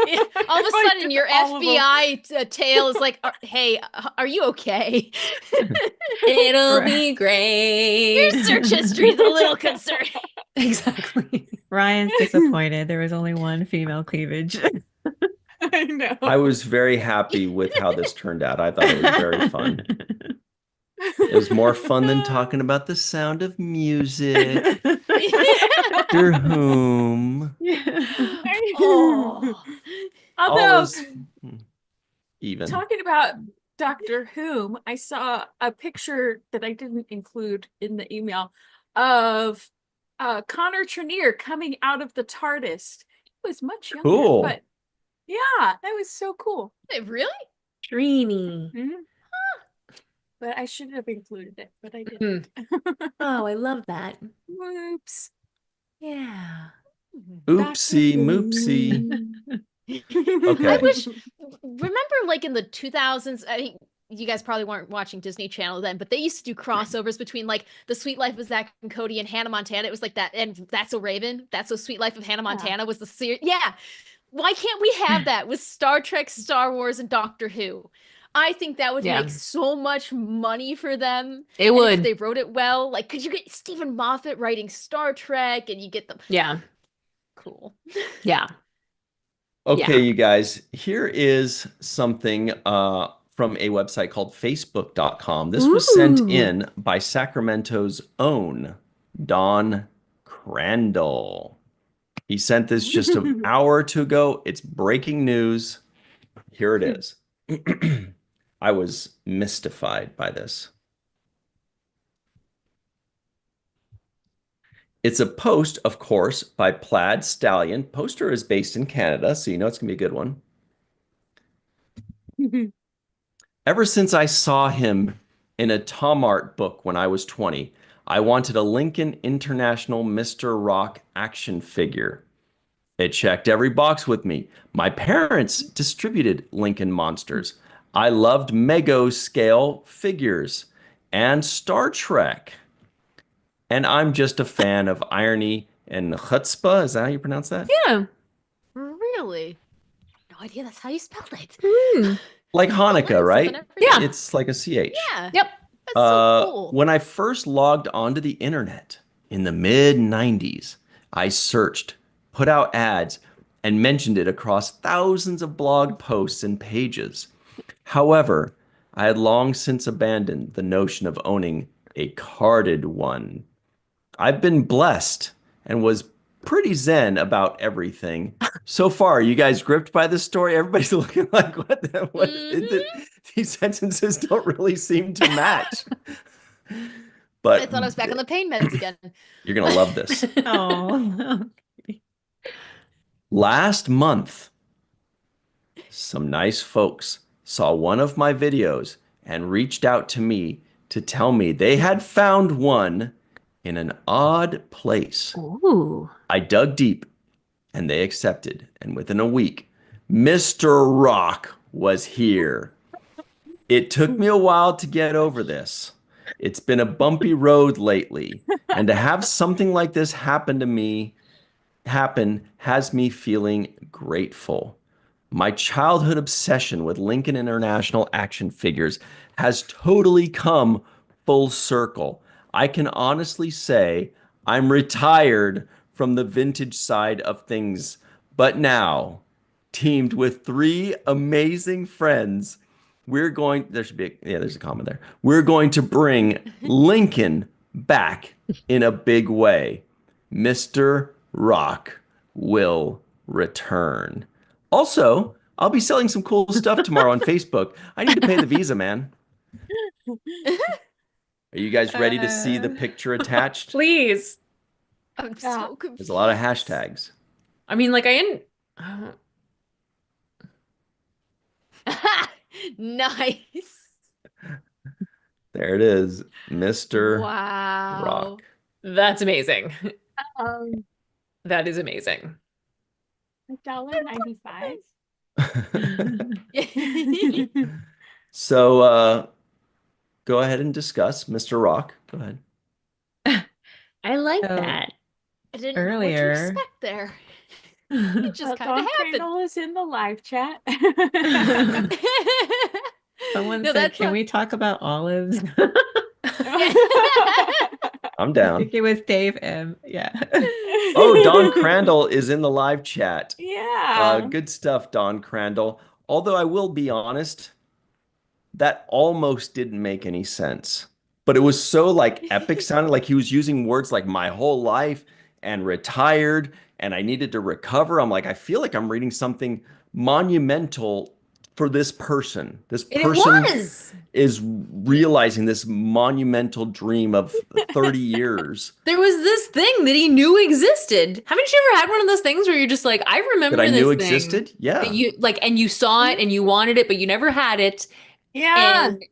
Yeah, all of a If I sudden, did your all of them. FBI tail is like, "Hey, are you okay? It'll Right. be Your great. search history is a little concerning." Exactly. Ryan's disappointed. There was only one female cleavage. I know. I was very happy with how this turned out. I thought it was very fun. It was more fun than talking about the sound of music. Doctor Whom. Oh. All Although is even. talking about Doctor Whom, I saw a picture that I didn't include in the email of Connor Trenier coming out of the TARDIS. He was much younger, Cool. but yeah, that was so cool. Wait, really? Dreamy. Mhm. But I should have included it, but I didn't. Oh, I love that. Whoops. Yeah. Oopsie moopsie. Okay. I wish. Remember, like in the 2000s, I think you guys probably weren't watching Disney Channel then, but they used to do crossovers between like The Sweet Life of Zack and Cody and Hannah Montana. It was like that, and That's So Raven. That's So Sweet Life of Hannah Montana was the series. Yeah. Why can't we have that with Star Trek, Star Wars, and Doctor Who? I think that would Yeah. make so much money for them. It And if would. they wrote it well. Like, could you get Stephen Moffat writing Star Trek and you get them? Yeah. Cool. Yeah. Okay, Yeah. you guys, here is something from a website called facebook.com. This was sent Ooh. in by Sacramento's own Don Crandall. He sent this just an hour or two ago. It's breaking news. Here it is. I was mystified by this. It's a post, of course, by Plaid Stallion. Poster is based in Canada, so you know it's going to be a good one. Ever since I saw him in a Tom Art book when I was 20, I wanted a Lincoln International Mr. Rock action figure. It checked every box with me. My parents distributed Lincoln Monsters. I loved Mego scale figures and Star Trek. And I'm just a fan of irony and chutzpah. Is that how you pronounce that? Yeah. Really? No idea that's how you spelled it. Mm. Like I Hanukkah, learn right? something every Yeah. day. It's like a CH. Yeah. Yep. That's so cool. When I first logged onto the internet in the mid 90s, I searched, put out ads, and mentioned it across thousands of blog posts and pages. However, I had long since abandoned the notion of owning a carded one. I've been blessed and was pretty zen about everything. So far, you guys gripped by this story? Everybody's looking like, what? These sentences don't really seem to match. But I thought I was back on the pain meds again. you're going to love this. Oh. Last month, some nice folks saw one of my videos and reached out to me to tell me they had found one in an odd place. Ooh. I dug deep and they accepted. And within a week, Mr. Rock was here. It took me a while to get over this. It's been a bumpy road lately. And to have something like this happen has me feeling grateful. My childhood obsession with Lincoln International action figures has totally come full circle. I can honestly say I'm retired from the vintage side of things, but now, teamed with 3 amazing friends, there's a comma there. We're going to bring Lincoln back in a big way. Mr. Rock will return. Also, I'll be selling some cool stuff tomorrow on Facebook. I need to pay the Visa, man. Are you guys ready to see the picture attached? Please. I'm so confused. There's a lot of hashtags. I mean, like Nice. There it is, Mr. Wow. Rock. that's amazing. Um, That is amazing. $1.95. So, go ahead and discuss Mr. Rock. Go ahead. I like So- that. I didn't know what to Earlier. expect there. It just kind Don of happened. Crandall is in the live chat. Someone No, said, that's can not- we talk about olives? I'm I down. think it was Dave M. Yeah. Oh, Don Crandall is in the live chat. Yeah. Good stuff, Don Crandall. Although I will be honest, that almost didn't make any sense. But it was so like epic sounding, like he was using words like my whole life and retired, and I needed to recover. I'm like, I feel like I'm reading something monumental for this person. This It person was. is realizing this monumental dream of 30 years. There was this thing that he knew existed. Haven't you ever had one of those things where you're just like, I remember That I this knew thing existed? Yeah. that you like, and you saw it and you wanted it, but you never had it. Yeah. And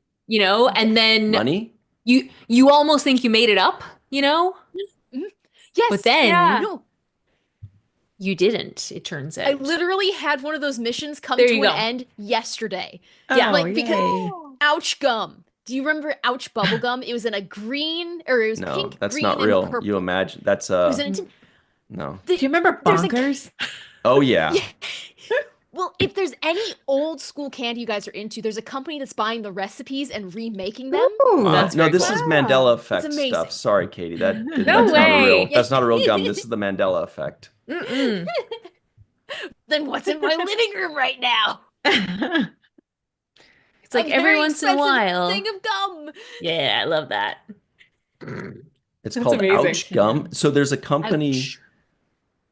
and then Money? you almost think you made it up, Yes. but then Yeah. No, you didn't, it turns out. I literally had one of those missions come There to you an go. end yesterday. Yeah, Oh, like, because- yay. Ouch gum. Do you remember Ouch bubble gum? It was in a green, or it was No, pink, that's green, not and real. purple. You imagine. That's It was in a no. Do you remember There's a- Bonkers? Oh yeah. Yeah. Well, if there's any old school candy you guys are into, there's a company that's buying the recipes and remaking them. Ooh. That's No, very this cool. is Wow. Mandela effect amazing. stuff. Sorry, Katie. No That's not a real. way. That's not a real gum. This is the Mandela effect. Mm-mm. Then what's in my living room right now? It's like A every very once in a expensive while. thing of gum. Yeah, I love that. It's That's called amazing. Ouch Gum. So there's a company Ouch.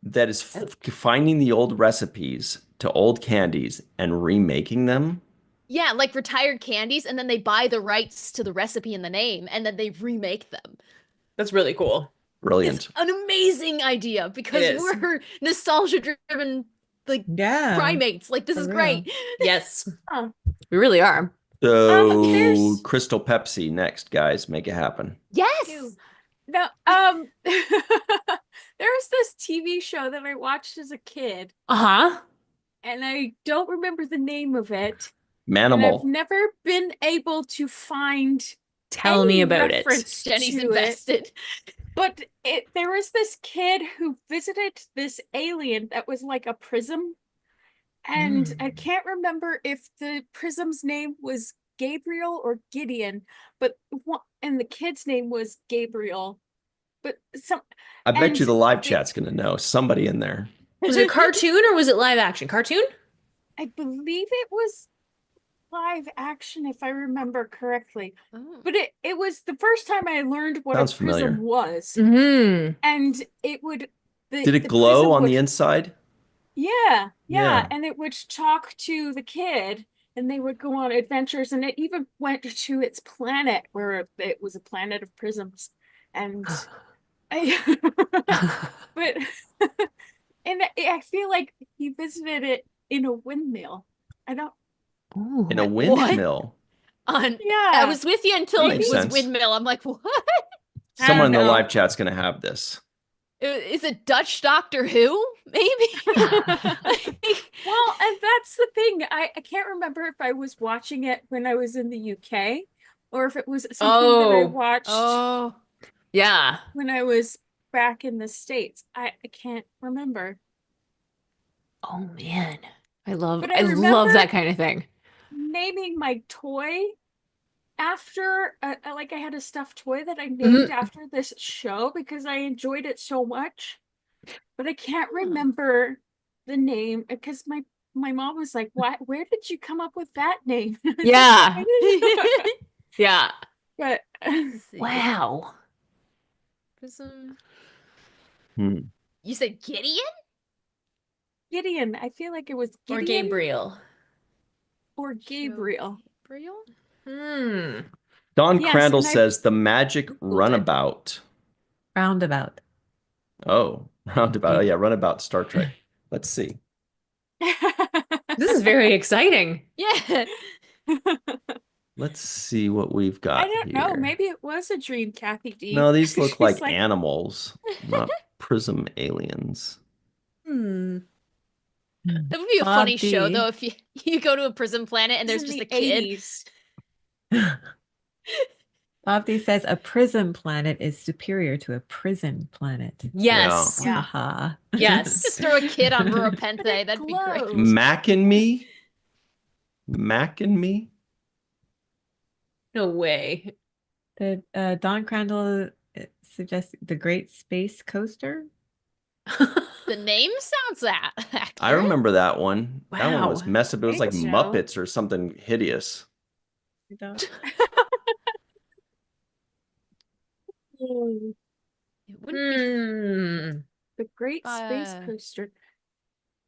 that is finding the old recipes to old candies and remaking them. Yeah, like retired candies, and then they buy the rights to the recipe and the name, and then they remake them. That's really cool. Brilliant. It's an amazing idea because It is. we're nostalgia driven like Yeah. primates. Like this for is real. great. Yes, Huh. we really are. So there's- Crystal Pepsi next, guys. Make it happen. Yes. Ew. No, there's this TV show that I watched as a kid, Uh-huh. and I don't remember the name of it. And I've Manimal. never been able to find Tell me any about it. reference Jenny's to it. invested. But there was this kid who visited this alien that was like a prism. And I can't remember if the prism's name was Gabriel or Gideon, but and the kid's name was Gabriel. But I bet you and the live they- chat's going to know. Somebody in there. Was it a cartoon or was it live action? Cartoon? I believe it was live action, if I remember correctly. Oh. But it was the first time I learned what Sounds a prism familiar. was. Mm-hmm. And it would Did it the glow prism on would- the inside? Yeah, Yeah. and it would talk to the kid, and they would go on adventures, and it even went to its planet where it was a planet of prisms. And but and I feel like he visited it in a windmill. I don't. In a windmill. I Yeah, was with you until Makes it was sense. windmill. I'm like, what? I Someone in don't the know. live chat's going to have this. Is it Dutch Doctor Who? Maybe. Well, and that's the thing. I can't remember if I was watching it when I was in the UK or if it was something that I Oh. watched Oh, Yeah. when I was back in the States. I can't remember. Oh man. I love But I I love remember- that kind of thing. Naming my toy after, like I had a stuffed toy that I named after this show because I enjoyed it so much. But I can't remember the name because my mom was like, "Why? Where did you come up with that name?" Yeah. I didn't know. Yeah. But let's see. Wow. Prism. Hmm. You said Gideon? Gideon, I feel like it was Or Gideon Gabriel. or Gabriel. Gabriel? Hmm. Don Yes, Crandall and I- says the magic it. runabout. Roundabout. Oh, roundabout. Oh, yeah, runabout Star Trek. Let's see. This is very exciting. Yeah. Let's see what we've got I don't know. here. Maybe it was a dream, Kathy D. No, these look She's like animals, not prism aliens. Hmm. That would be a Bob funny show D. though if you go to a prison planet and This there's is just the a kid. 80s. Bobby says a prism planet is superior to a prison planet. Yes. Yeah. Haha. Yes. Just throw a kid on Ruropente. But it That'd be great. glows. Mac and me? Mac and me? No way. The Don Crandall suggests the Great Space Coaster. The name sounds that. I remember that one. That one was Wow. messed up. It was like Thanks, Joe. Muppets or something hideous. I don't- Mm, It wouldn't be Hmm. The Great Space Uh, Coaster.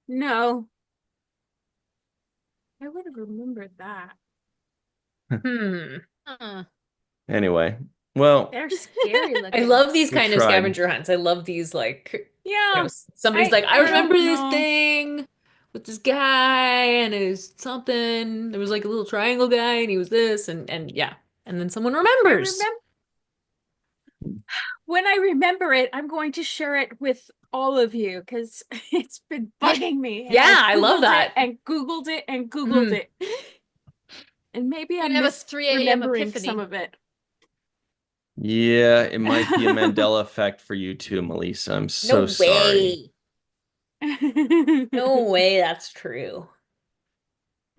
No. I would have remembered that. Hmm. Anyway, well, They're scary looking. I love these We kind of tried. scavenger hunts. I love these like Yeah. somebody's like, I I don't remember this know. thing with this guy and it was something. There was like a little triangle guy and he was this and yeah. And then someone remembers. When I remember it, I'm going to share it with all of you because it's been bugging me. and Yeah, I've I love Googled it that. And Googled it and Googled Mhm. it. And maybe We're I'm gonna have a 3 a.m. remembering epiphany. some of it. yeah, it might be a Mandela effect for you too, Melissa. I'm so No sorry. way. No way that's true.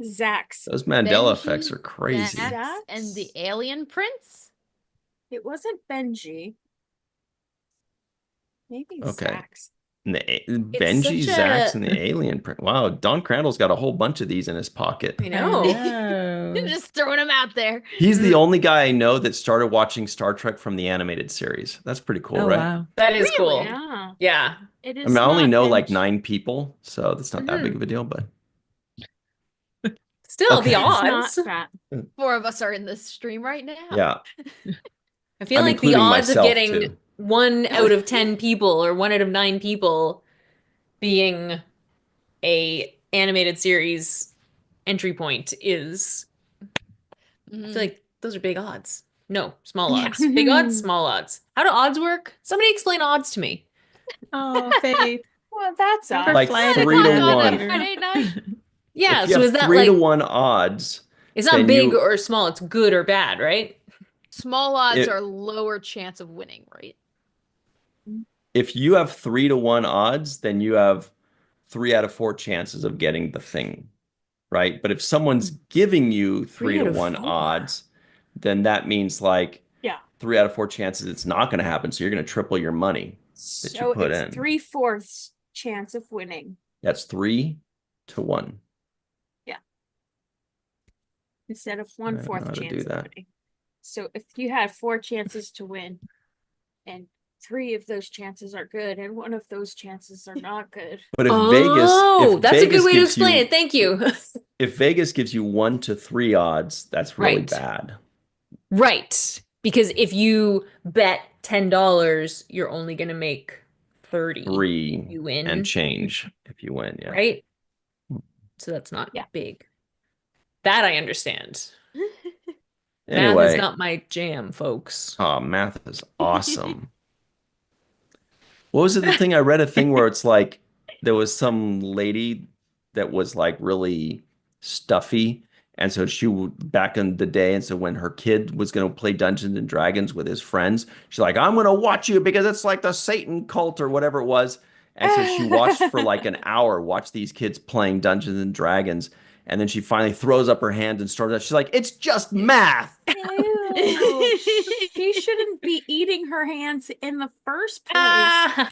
Zax. Those Mandela Benji, effects are crazy. Max, and the alien prince? It wasn't Benji. Maybe Okay. Zax. And Benji, such Zax, a- and the alien print. Wow, Don Crandall's got a whole bunch of these in his pocket. I know. know. Just throwing him out there. He's the only guy I know that started watching Star Trek from the animated series. That's pretty cool, Oh right? wow. That is Really? cool. Yeah. Yeah. It is I mean, I only not know like Benji. 9 people, so that's not that big of a deal, but Still Okay. the It's odds. not that. 4 of us are in this stream right now. yeah. I feel I'm like the including odds of myself, getting too. 1 out of 10 people or 1 out of 9 people being a animated series entry point is. I feel like those are big odds. No, small odds. Big odds, small odds. How do odds work? Somebody explain odds to me. Oh, Faith. Well, that's Remember odd. Like flying at 3 the to on that 1. theater? Friday night. Yeah, If you so have is that 3 to like 1 odds, it's not then big you or small, it's good or bad, right? Small odds it, are lower chance of winning, right? if you have 3 to 1 odds, then you have 3 out of 4 chances of getting the thing, right? But if someone's giving you 3 3 to out of 1 4. odds, then that means like Yeah. 3 out of 4 chances it's not going to happen. So you're going to triple your money that you So put it's in. 3/4 chance of winning. That's 3 to 1. Instead of I don't know 1/4 how to do chance of that. winning. So if you had 4 chances to win, and 3 of those chances are good, and 1 of those chances are not good. But if Oh, that's a good Vegas way to gives explain you it. Thank you. if Vegas gives you 1 to 3 odds, that's really Right. bad. Right. Because if you bet $10, you're only going to make 30. 3 You win. and change if you win, yeah. Right? So that's not Yeah. big. That I understand. Math is Anyway, not my jam, folks. oh, math is awesome. What was it, the thing I read a thing where it's like there was some lady that was like really stuffy, and so back in the day, and so when her kid was going to play Dungeons and Dragons with his friends, she's like, I'm going to watch you because it's like the Satan cult or whatever it was. And so she watched for like an hour, watched these kids playing Dungeons and Dragons, and then she finally throws up her hand and starts. She's like, it's just math. Ew. She shouldn't be eating her hands in the first place. Ah!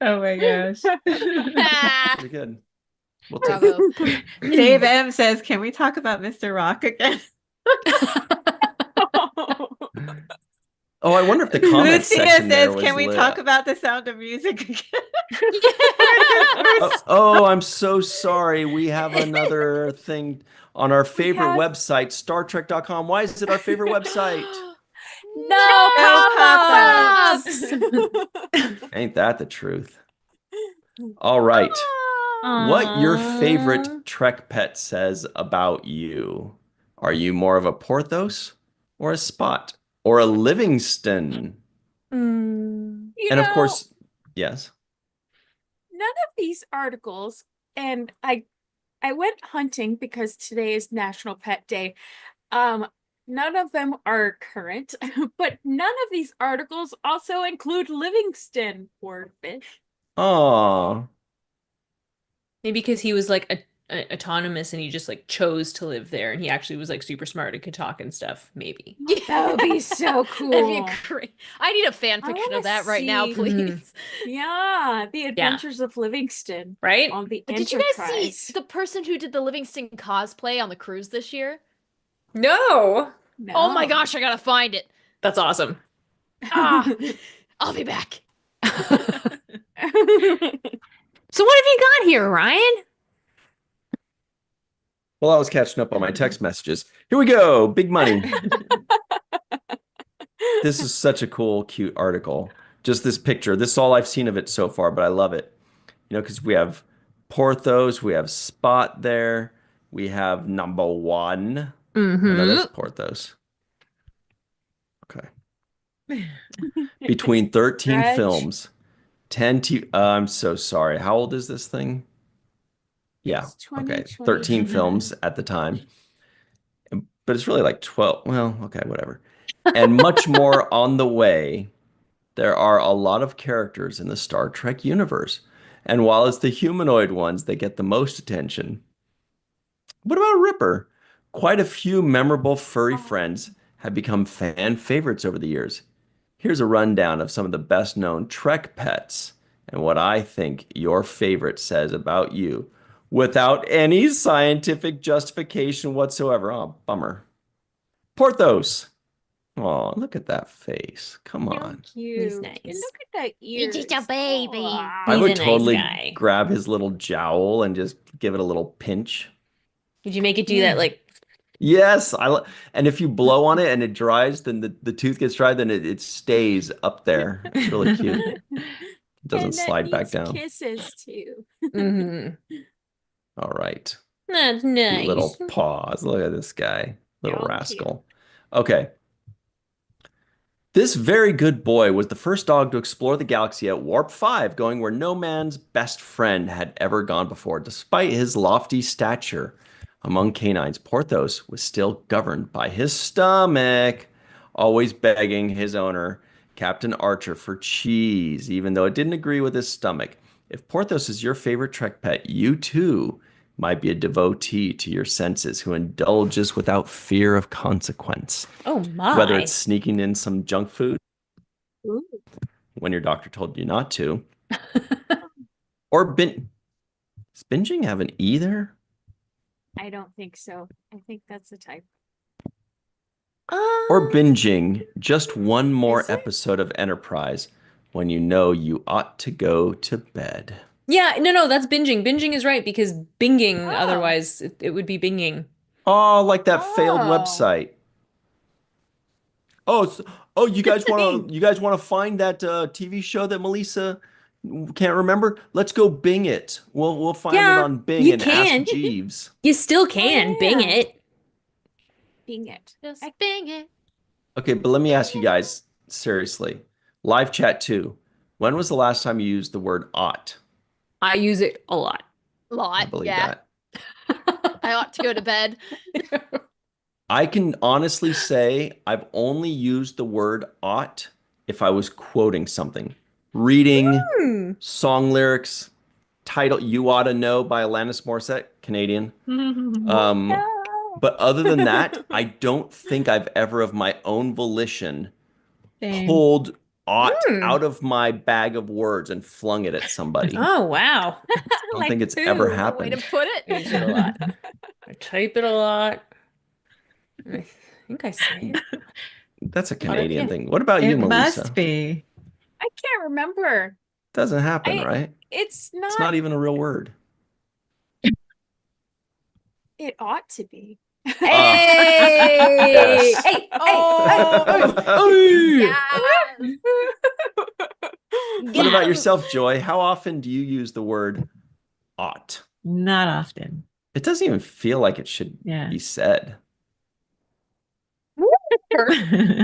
Oh my gosh. Pretty good. We'll take Bravo. Dave M says, can we talk about Mr. Rock again? Oh, I wonder if the comments Lucia section there says, was can we lit talk up. about the Sound of Music again? Oh, I'm so sorry. We have another thing on our favorite have- website, StarTrek.com. Why is it our favorite website? No pop-ups. Ain't that the truth? All right. What your favorite Trek pet says about you? Are you more of a Porthos or a Spot or a Livingston? You And of know, course, yes. none of these articles, and I went hunting because today is National Pet Day. None of them are current, but none of these articles also include Livingston, poor fish. Aw. Maybe because he was like autonomous and he just like chose to live there and he actually was like super smart and could talk and stuff. Maybe. That would be so That'd cool. be great. I need a fan I fiction wanna of that right now, see- please. Yeah, the Adventures of Livingston Right? on the Did you guys see Enterprise. the person who did the Livingston cosplay on the cruise this year? No. Oh my No. gosh, I gotta find it. That's awesome. Ah, I'll be back. So what have you got here, Ryan? Well, I was catching up on my text messages. Here we go. Big money. This is such a cool, cute article. Just this picture. This is all I've seen of it so far, but I love it. You know, because we have Porthos, we have Spot there, we have number 1. No, that's Porthos. Okay. Between 13 Dredge. films, 10 I'm so sorry. How old is this thing? Yeah. It's Okay. 2020. 13 films at the time. But it's really like 12. Well, okay, whatever. And much more on the way. There are a lot of characters in the Star Trek universe. And while it's the humanoid ones that get the most attention, what about Ripper? Quite a few memorable furry friends have become fan favorites over the years. Here's a rundown of some of the best known Trek pets and what I think your favorite says about you without any scientific justification whatsoever. Oh, bummer. Porthos. Oh, look at that face. Come So on. cute. He's And nice. look at that ears. You're just a baby. Aw. I He's would a nice totally guy. grab his little jowl and just give it a little pinch. Did you make it do that like Yes, and if you blow on it and it dries, then the tooth gets dry, then it stays up there. It's really cute. Doesn't And that slide back needs down. kisses too. All right. That's Cute nice. little paws. Look at this guy. Little They're all rascal. Okay. This very good boy was the first dog to explore the galaxy at Warp 5, going where no man's best friend had ever gone before. Despite his lofty stature among canines, Porthos was still governed by his stomach, always begging his owner, Captain Archer, for cheese, even though it didn't agree with his stomach. If Porthos is your favorite Trek pet, you too might be a devotee to your senses who indulges without fear of consequence. Oh my. Whether it's sneaking in some junk food Ooh. when your doctor told you not to, or does binging have an E there? I don't think so. I think that's the type. Or binging just one more Is it? episode of Enterprise when you know you ought to go to bed. Yeah, no, that's binging. Binging is right because binging, Oh. otherwise it would be binging. Oh, like that failed Oh. website. Oh, you guys want to find that TV show that Melissa can't remember? Let's go Bing it. We'll find it Yeah, on Bing you and can. ask Jeeves. You still can bing yeah. it. Being it. Just bing it. Okay, but let me ask you guys seriously. Live chat too. When was the last time you used the word ought? I use it a lot. I Lot. believe Yeah. that. I ought to go to bed. I can honestly say I've only used the word ought if I was quoting something. Reading Hmm. song lyrics, title You Oughta Know by Alanis Morissette, Canadian. But other than that, I don't think I've ever of my own volition Same. pulled ought Hmm. out of my bag of words and flung it at somebody. I Oh wow. don't think it's ever Way to happened. put it. I use it a lot. I type it a lot. I think I say it. That's a Oughta, Canadian yeah. thing. What about you, It Melissa? must be. I can't remember. Doesn't happen, right? It's It's not even a real word. It ought to be. Hey! yes. Hey! Oh! Hey! What about yourself, Joy? How often do you use the word ought? Not often. It doesn't even feel like it should Yeah. be said.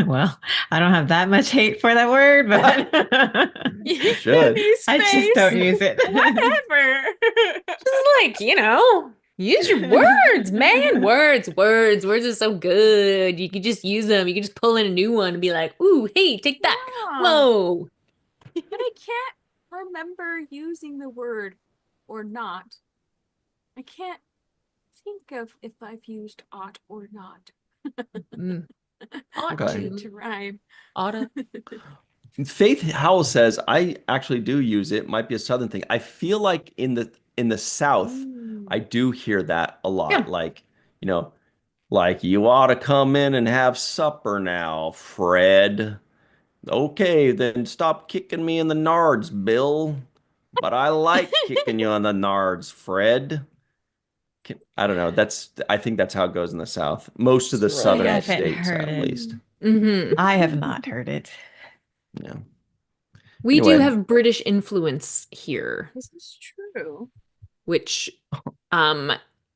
Well, I don't have that much hate for that word, but You should. I just don't use it. Whatever. Just like, use your words, man. Words are so good. You can just use them. You can just pull in a new one and be like, ooh, hey, take that. Yeah. Whoa. But I can't remember using the word or not. I can't think of if I've used ought or not. Mm. Ought Okay. To rhyme. Oughta. Faith Howell says, I actually do use it. Might be a Southern thing. I feel like in the South, I do hear that a lot. Yeah. Like, like you ought to come in and have supper now, Fred. Okay, then stop kicking me in the nards, Bill. But I like kicking you on the nards, Fred. I don't know. I think that's how it goes in the South. Most of the Right. southern I haven't states, heard at it. least. Mm-hmm. I have not heard it. Yeah. We do Anyway. have British influence here, This is true. which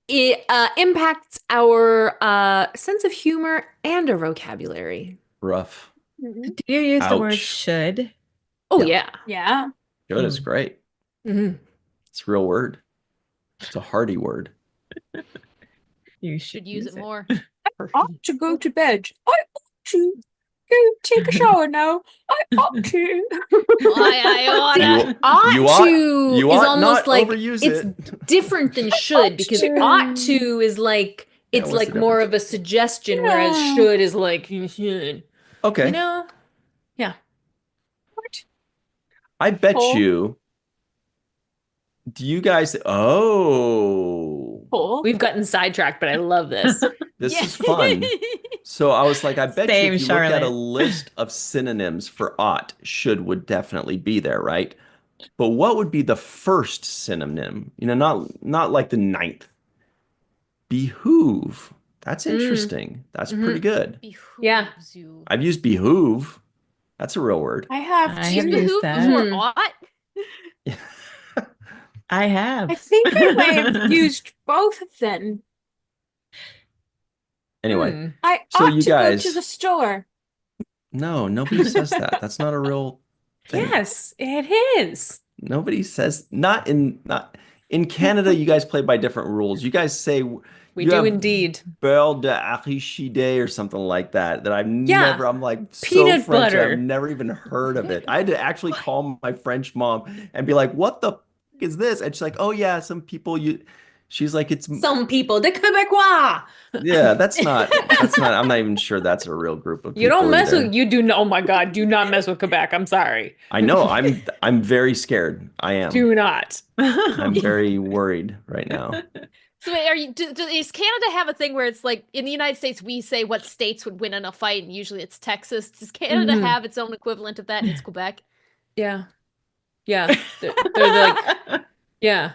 it impacts our sense of humor and our vocabulary. Rough. Mhm. Do you use the word Ouch. should? Oh Yeah. yeah. Yeah. Good is great. Mm-hmm. It's a real word. It's a hearty word. You Should use it more. Ought to go to bed. I ought to go take a shower now. I ought to. I oughta. Ought you to ought- you is ought almost not like overuse it's it. different than should because to. ought to is like Yeah, it's what's like the more difference? of a suggestion, whereas Yeah. should is like you should. Okay. Yeah. I bet Paul? you. Do you guys? Oh, Paul. We've gotten sidetracked, but I love this. this is fun. So I was like, I bet you Same, if you look at a Charlotte. list of synonyms for ought, should would definitely be there, right? But what would be the first synonym? Not like the ninth. Behoove. That's interesting. That's pretty good. Yeah. Behooves you. I've used behoove. That's a real word. I have I two. have Use used behoove that. before Mhm. ought. I I have. think I might have used both then. Anyway, Hmm. I So ought you to go to guys- the store. no, nobody says that. That's not a real thing. Yes, it is. Nobody says not in Canada. You guys play by different rules. You guys say We you do have indeed. beurre d'arachide or something like that. That I've Yeah, never. I'm like so peanut French. I've butter. never even heard of it. I had to actually call my French mom and be like, "What the f is this?" And she's like, "Oh yeah, some people you." She's like, "It's Some people, the Quebecois. yeah, that's not. I'm not even sure that's a real group of You don't people mess either. with, you do not, oh my God, do not mess with Quebec. I'm sorry. I know. I'm very scared. I am. Do not. I'm very worried right now. So wait, does Canada have a thing where it's like in the United States we say what states would win in a fight, and usually it's Texas. Does Canada Mhm. have its own equivalent of that, and it's Quebec? Yeah. Yeah. They're like, yeah.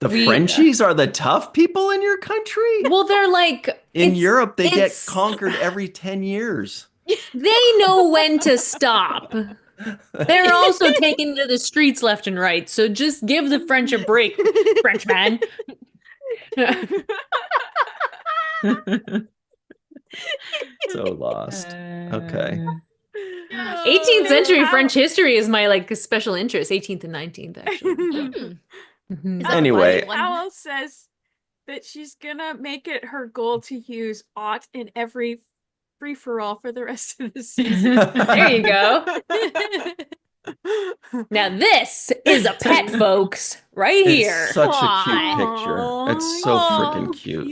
The We- Frenchies are the tough people in your country? Well, they're like, In it's- Europe, they get it's- conquered every 10 years. They know when to stop. They're also taken to the streets left and right. So just give the French a break, Frenchman. So lost. Okay. 18th century How- French history is my like special interest. 18th and 19th, actually. Hmm. Mhm. Is that Anyway. funny? Owl says that she's gonna make it her goal to use ought in every free for all for the rest of the season. There you go. Now this is a pet, folks, right here. It's such a cute Aw. picture. It's so freaking cute.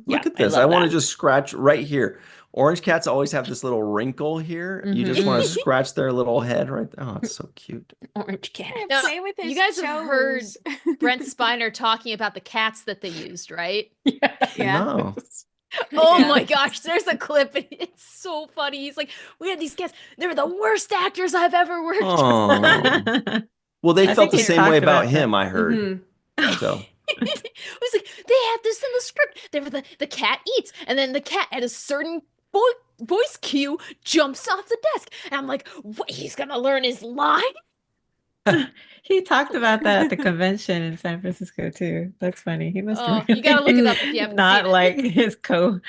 Look Yeah, at this. I I love want to that. just scratch right here. Orange cats always have this little wrinkle here. You just want to Mhm. scratch their little head right there. Oh, it's so cute. Orange cat. Now, Play with you his guys have heard toes. Brent Spiner talking about the cats that they used, right? Yeah. No. Oh Yeah. my gosh, there's a clip and it's so funny. He's like, we had these cats, they were the worst actors I've ever worked with. Oh. Well, they I felt think the we same talked way about about that. him, I heard. Mhm. So, It was like they had this in the script. They were the cat eats, and then the cat at a certain voice cue jumps off the desk. And I'm like, what? He's gonna learn his line? He talked about that at the convention in San Francisco too. That's funny. He must Oh, really you gotta look it up if you haven't not seen it. like his co.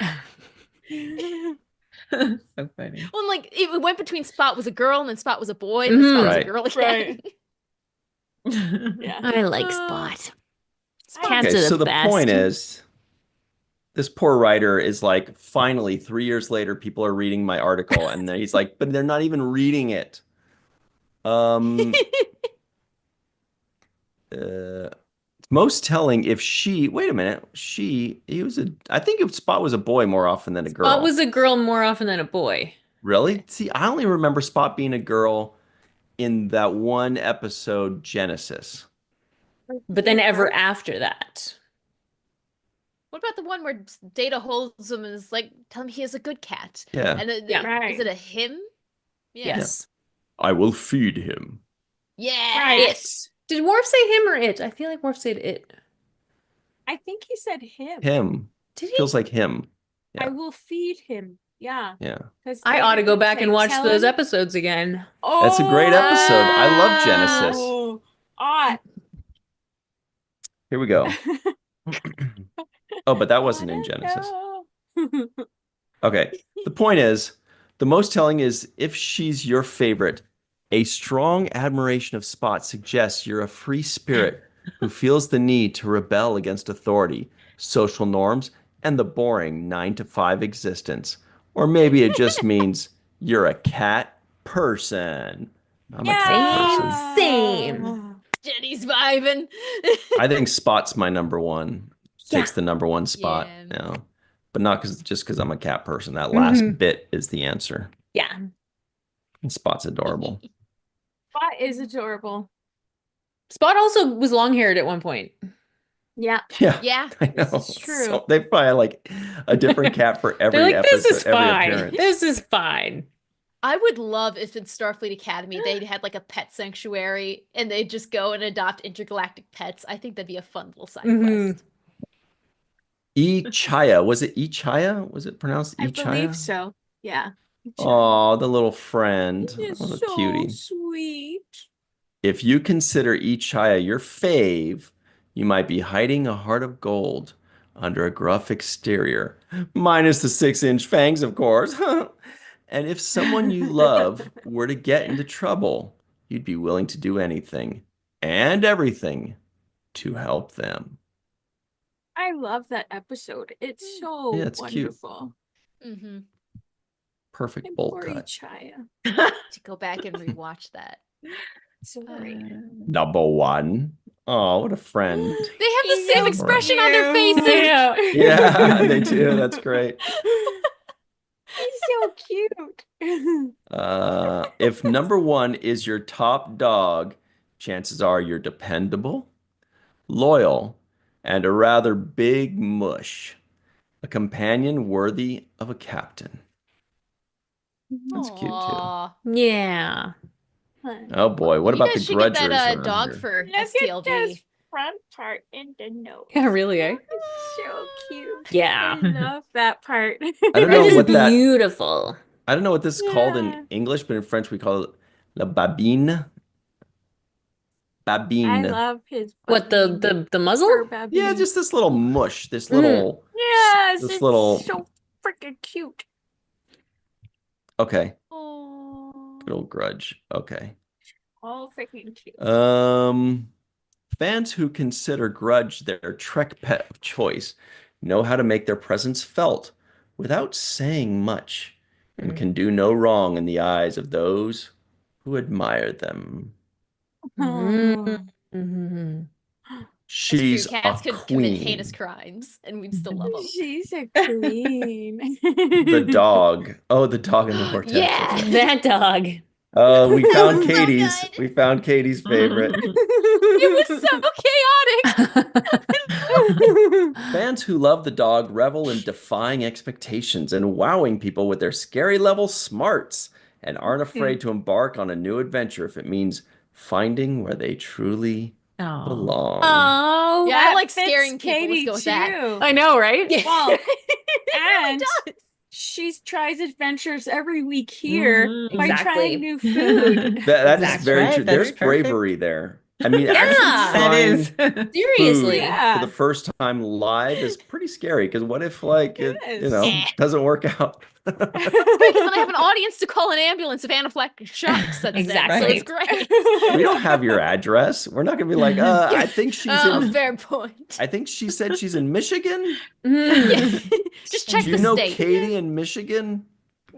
So funny. Well, like it went between Spot was a girl and then Spot was a boy, and then Spot was a Right. girl again. Yeah. I like Oh. Spot. I- Cats okay, are the so the best. point is, this poor writer is like, finally, 3 years later, people are reading my article, and then he's like, but they're not even reading it. It's most telling if she, wait a minute, I think Spot was a boy more often than a girl. Spot was a girl more often than a boy. Really? See, I only remember Spot being a girl in that one episode, Genesis. But then ever after that. What about the one where Data holds him and is like, tell him he is a good cat? Yeah. And Yeah. Right. is it a him? Yeah. Yes. I will feed him. Yeah. Right. It. Did Worf say him or it? I feel like Worf said it. I think he said him. Him. Did he? Feels like him. I Yeah. will feed him. Yeah. Yeah. 'Cause I they ought to go didn't back say and watch tell those him. episodes again. Oh, That's a great episode. I love Genesis. Oh, ought. Here we go. Oh, but that wasn't in Genesis. Okay. The point is, the most telling is if she's your favorite, a strong admiration of Spot suggests you're a free spirit who feels the need to rebel against authority, social norms, and the boring 9 to 5 existence. Or maybe it just means you're a cat person. I'm a cat person. Same. Jenny's vibing. I think Spot's my number one. Takes the number one spot Yeah. now. But not just because I'm a cat person. That last Mhm. bit is the answer. Yeah. And Spot's adorable. Spot is adorable. Spot also was long haired at one point. Yeah. Yeah. Yeah. I know. This is true. So they probably have, like a different cat for every They're like, episode, this is every fine. appearance. This is fine. I would love if in Starfleet Academy they had like a pet sanctuary and they'd just go and adopt intergalactic pets. I think that'd be a fun little side Mhm. quest. Ichaya. Was it Ichaya? Was it pronounced I Ichaya? believe so. Yeah. Oh, the little friend. It's What a so cutie. sweet. If you consider Ichaya your fave, You might be hiding a heart of gold under a gruff exterior, minus the 6-inch fangs, of course. And if someone you love were to get into trouble, you'd be willing to do anything and everything to help them. I love that episode. It's so Yeah, it's cute. wonderful. Mm-hmm. Perfect And bowl poor cut. Chaya. To go back and rewatch that. Sorry. Number one. Oh, what a friend. They have the He's same so expression on their faces. Yeah. Yeah, they do. That's great. He's so cute. If number one is your top dog, chances are you're dependable, loyal, and a rather big mush. A companion worthy of a captain. That's cute too. Aw. Yeah. Oh boy, what You about the guys should get grudgers that around dog here? for Look at STLG. this front part in the nose. Yeah, really, eh? It's so cute. Yeah. I love that part. I don't That know is what that beautiful. I don't know what this is called Yeah. in English, but in French we call it la babine. I Babine. love his What, babine. the muzzle? Fur babine. Yeah, just this little mush, this little Yes, this it's little so freaking cute. okay, Oh, good old grudge. Okay. all freaking cute. Fans who consider Grudge their Trek pet of choice know how to make their presence felt without saying much and can do no wrong in the eyes of those who admire them. Mm. Oh. Mhm. That's true. She's Cats a could commit queen. heinous crimes, and we'd still love them. She's a queen. The dog. Oh, the dog in the vortex. Yeah. That dog. We That found was so Katie's. good. We found Katie's favorite. It was so chaotic. Fans who love the dog revel in defying expectations and wowing people with their scary level smarts and aren't afraid to embark on a new adventure if it means finding where they truly Aw. belong. Oh, Yeah, I That like fits scaring people. Let's Katie go with that. too. I know, right? Well, It really and does. she tries adventures every week here Mhm. by Exactly. trying new food. That is Exactly. very Right, true. that's There's perfect. bravery there. I mean, Yeah. actually That trying is. Seriously. food Yeah. for the first time live is pretty scary because what if like it, It is. Eh. doesn't work out? It's great because then I have an audience to call an ambulance if anaphylactic shock sets in. So Exactly. it's great. We don't have your address. We're not gonna be like, I think she's Oh, in fair point. I think she said she's in Michigan. Mm. Yeah. Just check Do you the know state. Katie in Michigan?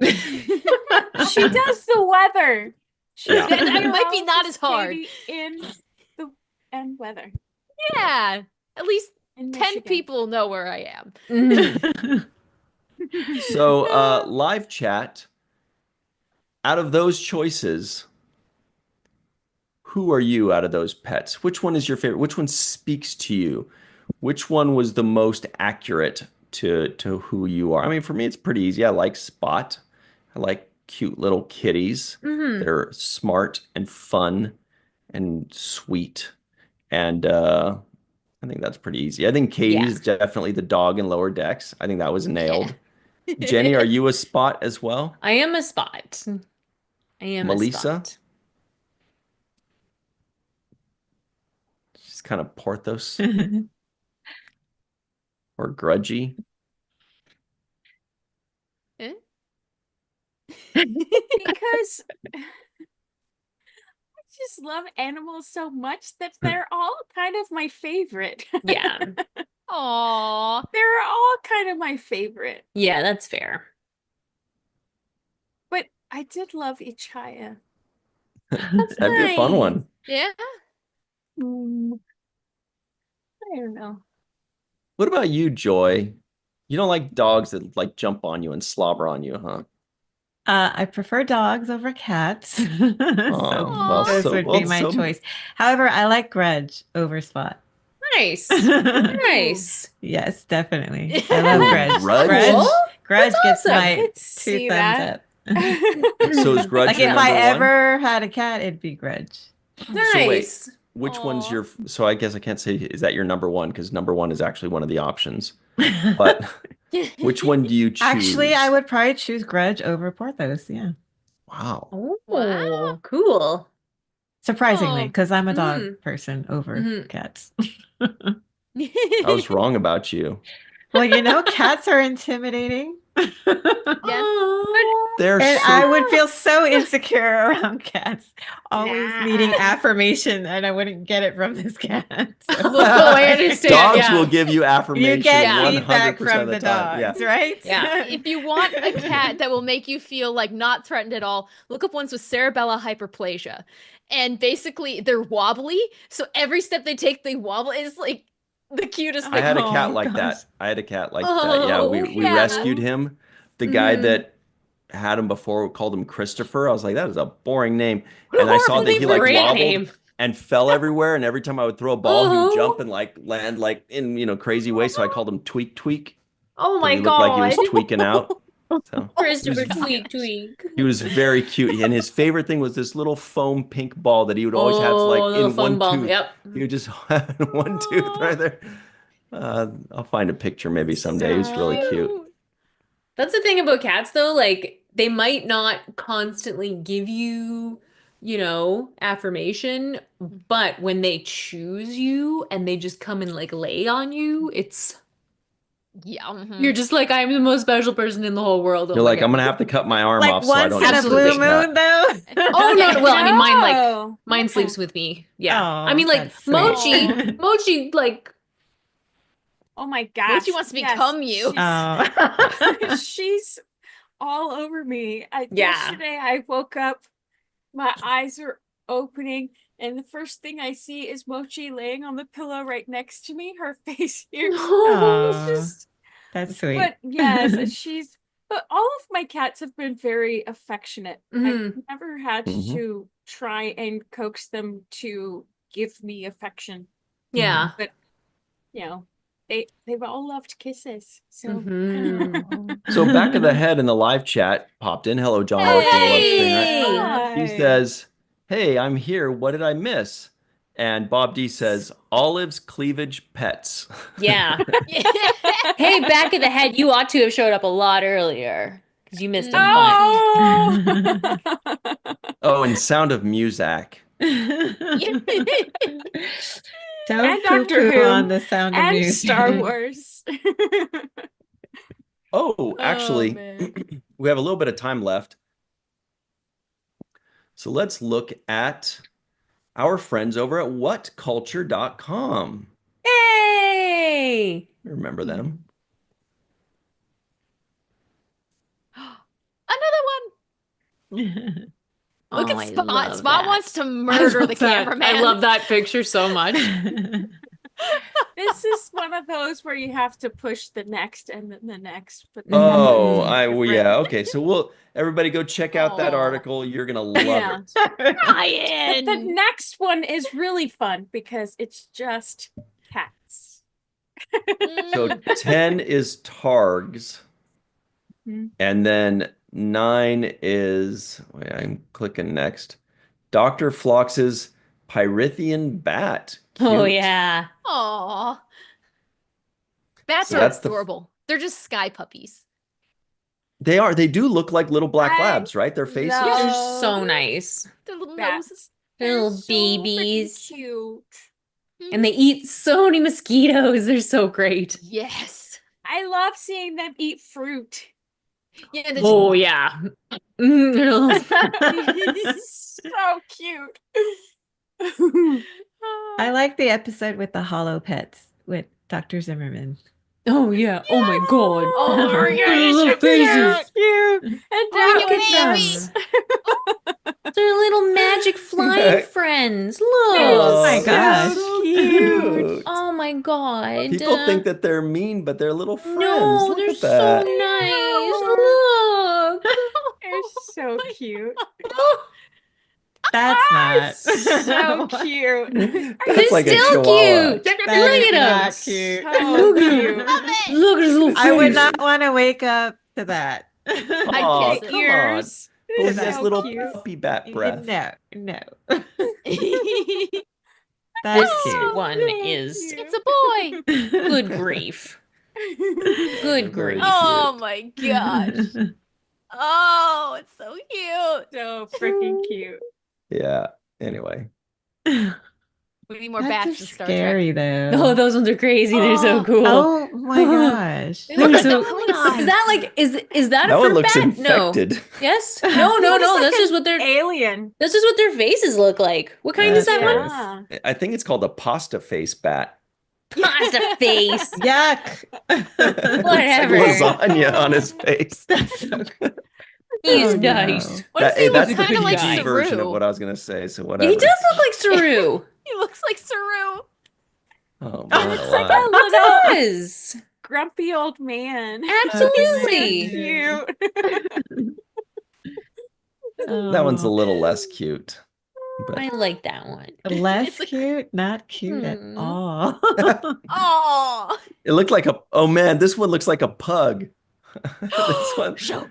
She does the weather. She's Yeah. the That might be not as hard. Katie in the and weather Yeah. At least in 10 Michigan. people know where I am. Mhm. So, live chat. Out of those choices, who are you out of those pets? Which one is your favorite? Which one speaks to you? Which one was the most accurate to who you are? I mean, for me, it's pretty easy. I like Spot. I like cute little kitties. Mhm. They're smart and fun and sweet. And I think that's pretty easy. I think Katie's definitely the dog in Lower Decks. I think that was nailed. Jenny, are you a Spot as well? I am a Spot. I am Melissa? a Spot. She's kind of Porthos or grudgy. Eh? Because I just love animals so much that they're all kind of my favorite. Yeah. Aw. They're all kind of my favorite. Yeah, that's fair. But I did love Ichaya. That's That'd be a fun nice. one. Yeah. I don't know. What about you, Joy? You don't like dogs that like jump on you and slobber on you, huh? I prefer dogs over cats. So well, those so- would well, be my so- choice. However, I like Grudge over Spot. Nice. Nice. Yes, definitely. I love Grudge. Grudge? Cool. Grudge gets awesome. my Could 2 see thumbs that. up. So is Grudge Like your if number I one? ever had a cat, it'd be Grudge. Nice. Which one's Aw. your? So I guess I can't say is that your number one because number one is actually one of the options. But which one do you choose? Actually, I would probably choose Grudge over Porthos. Yeah. Wow. Oh, Wow. cool. Surprisingly, Oh. because I'm a dog Mhm. person over Mhm. cats. I was wrong about you. Well, cats are intimidating. Yeah. They're And so I would feel so insecure around cats, always Nah. needing affirmation, and I wouldn't get it from this cat. So Oh, I understand. dogs Yeah. will give you affirmation you get Yeah. 100% feedback of from the the time. Yeah. dogs, right? Yeah. If you want a cat that will make you feel like not threatened at all, look up ones with cerebellar hyperplasia. And basically, they're wobbly. So every step they take, they wobble. It's like the cutest I thing. had a Oh, cat like gosh. that. I had a cat like that. Yeah, we Oh, we yeah. rescued him. The guy Mhm. that had him before called him Christopher. I was like, that is a boring name. And I saw that he like Great wobbled name. and fell everywhere. And every time I would throw a ball, he would jump Oh. and like land like in crazy ways. So I called him Tweak Tweak Oh because my he looked like he was God. tweaking out. So Christopher was- Tweak Tweak. he was very cute. And his favorite thing was this little foam pink ball that he would always have Oh, like little in one foam ball. tooth. Yep. He would just have one tooth right there. I'll find a picture maybe someday. He was really cute. That's the thing about cats, though. Like, they might not constantly give you, affirmation, but when they choose you and they just come and like lay on you, Yeah. Mhm. you're just like, I'm the most special person in the whole world. Oh You're my like, I'm God. gonna have to cut my arm Like off so I once don't in a have to blue push that. moon, though. Oh no, well, I mean mine No. mine sleeps with me. Yeah. Oh, I mean like that's sweet. Mochi like Oh my gosh. Mochi wants to yes, become you. Oh. She's all over me. Yeah. Yesterday I woke up, my eyes are opening, and the first thing I see is Mochi laying on the pillow right next to me, her face here. It's Aw, just, that's sweet. but yes, but all of my cats have been very affectionate. I've never had Mhm. to try and coax them to give me affection. yeah. But they've all loved kisses. So Mhm. So back of the head in the live chat popped in. Hello, John, watching the love stream, right? Hey! He says, "Hey, I'm here. What did I miss?" And Bob D says, "Olive's cleavage pets." Yeah. Hey, back of the head, you ought to have showed up a lot earlier because you missed a bunch. Oh! Oh, and Sound of Muzak. Don't And Doctor poo-poo Who, on the Sound of and Music. Star Wars. Oh, actually, man. we have a little bit of time left. So let's look at our friends over at whatculture.com. Hey! Remember them? Another one. Look Oh, at I Spot. love Spot that. wants to I murder love the that. cameraman. I love that picture so much. This is one of those where you have to push the next and then the next. But Oh, different. yeah. Okay, so everybody go check out that Aw. article. You're gonna love Yeah. it. But the Ryan. next one is really fun because it's just cats. So 10 is Targs, Mhm. and then 9 is, wait, I'm clicking next. Dr. Flox's Pyrithian bat. Oh, Cute. yeah. Aw. Bats So are that's adorable. They're just sky puppies. They do look like little black I labs, right? Their faces. love- They're so nice. Their little Bats. noses. They're Little so freaking babies. cute. And they eat so many mosquitoes. They're so great. Yes. I love seeing them eat fruit. Yeah. They Oh, yeah. Mm. So cute. I like the episode with the hollow pets with Dr. Zimmerman. Oh, yeah. Oh, my God. Oh my Their gosh, little so faces. cute. And Oh, Dad you was baby. They're little magic flying friends. Look. Oh my so gosh. cute. Oh, my God. People think that they're mean, but they're little friends. No, Look they're at so that. nice. Look. They're so cute. That's not. So cute. That's They're like a still chihuahua. cute. That is Look at not them. cute. So cute. Love it. Look at his little face. I would not want to wake up to that. Aw, guess it. come on. Ears. But he So has little cute. puppy bat breath. No. This That's cute. one is It's a boy. good grief. Good grief. Oh my gosh. Oh, it's so cute. So freaking cute. Yeah. Anyway, We need more Bats are bats in Star scary Trek. Oh, though. those ones are crazy. They're so Oh. cool. Oh my gosh. They look like So- the Klingons. Is that like is that a that one fruit looks bat? No. infected. Yes? That No, no, looks no. like That's just an what their alien. that's just what their faces look like. What kind is That's that one? gross. Yeah. I think it's called a pasta face bat. Pasta face. Yuck. Whatever. It's like lasagna on his face. That's so He's Oh, no. nice. What if he Hey, looks that's the kind of like PG version of Saru? what I was gonna say. So He whatever. does look like Saru. He looks like Saru. Oh, He man looks like alive. a He little does. grumpy old man. Absolutely. Cute. That one's a Oh. little less cute. But I like that one. Less It's like- cute, not cute at Hmm. all. Oh, it looked like oh man, this one looks like a pug. This one. Show.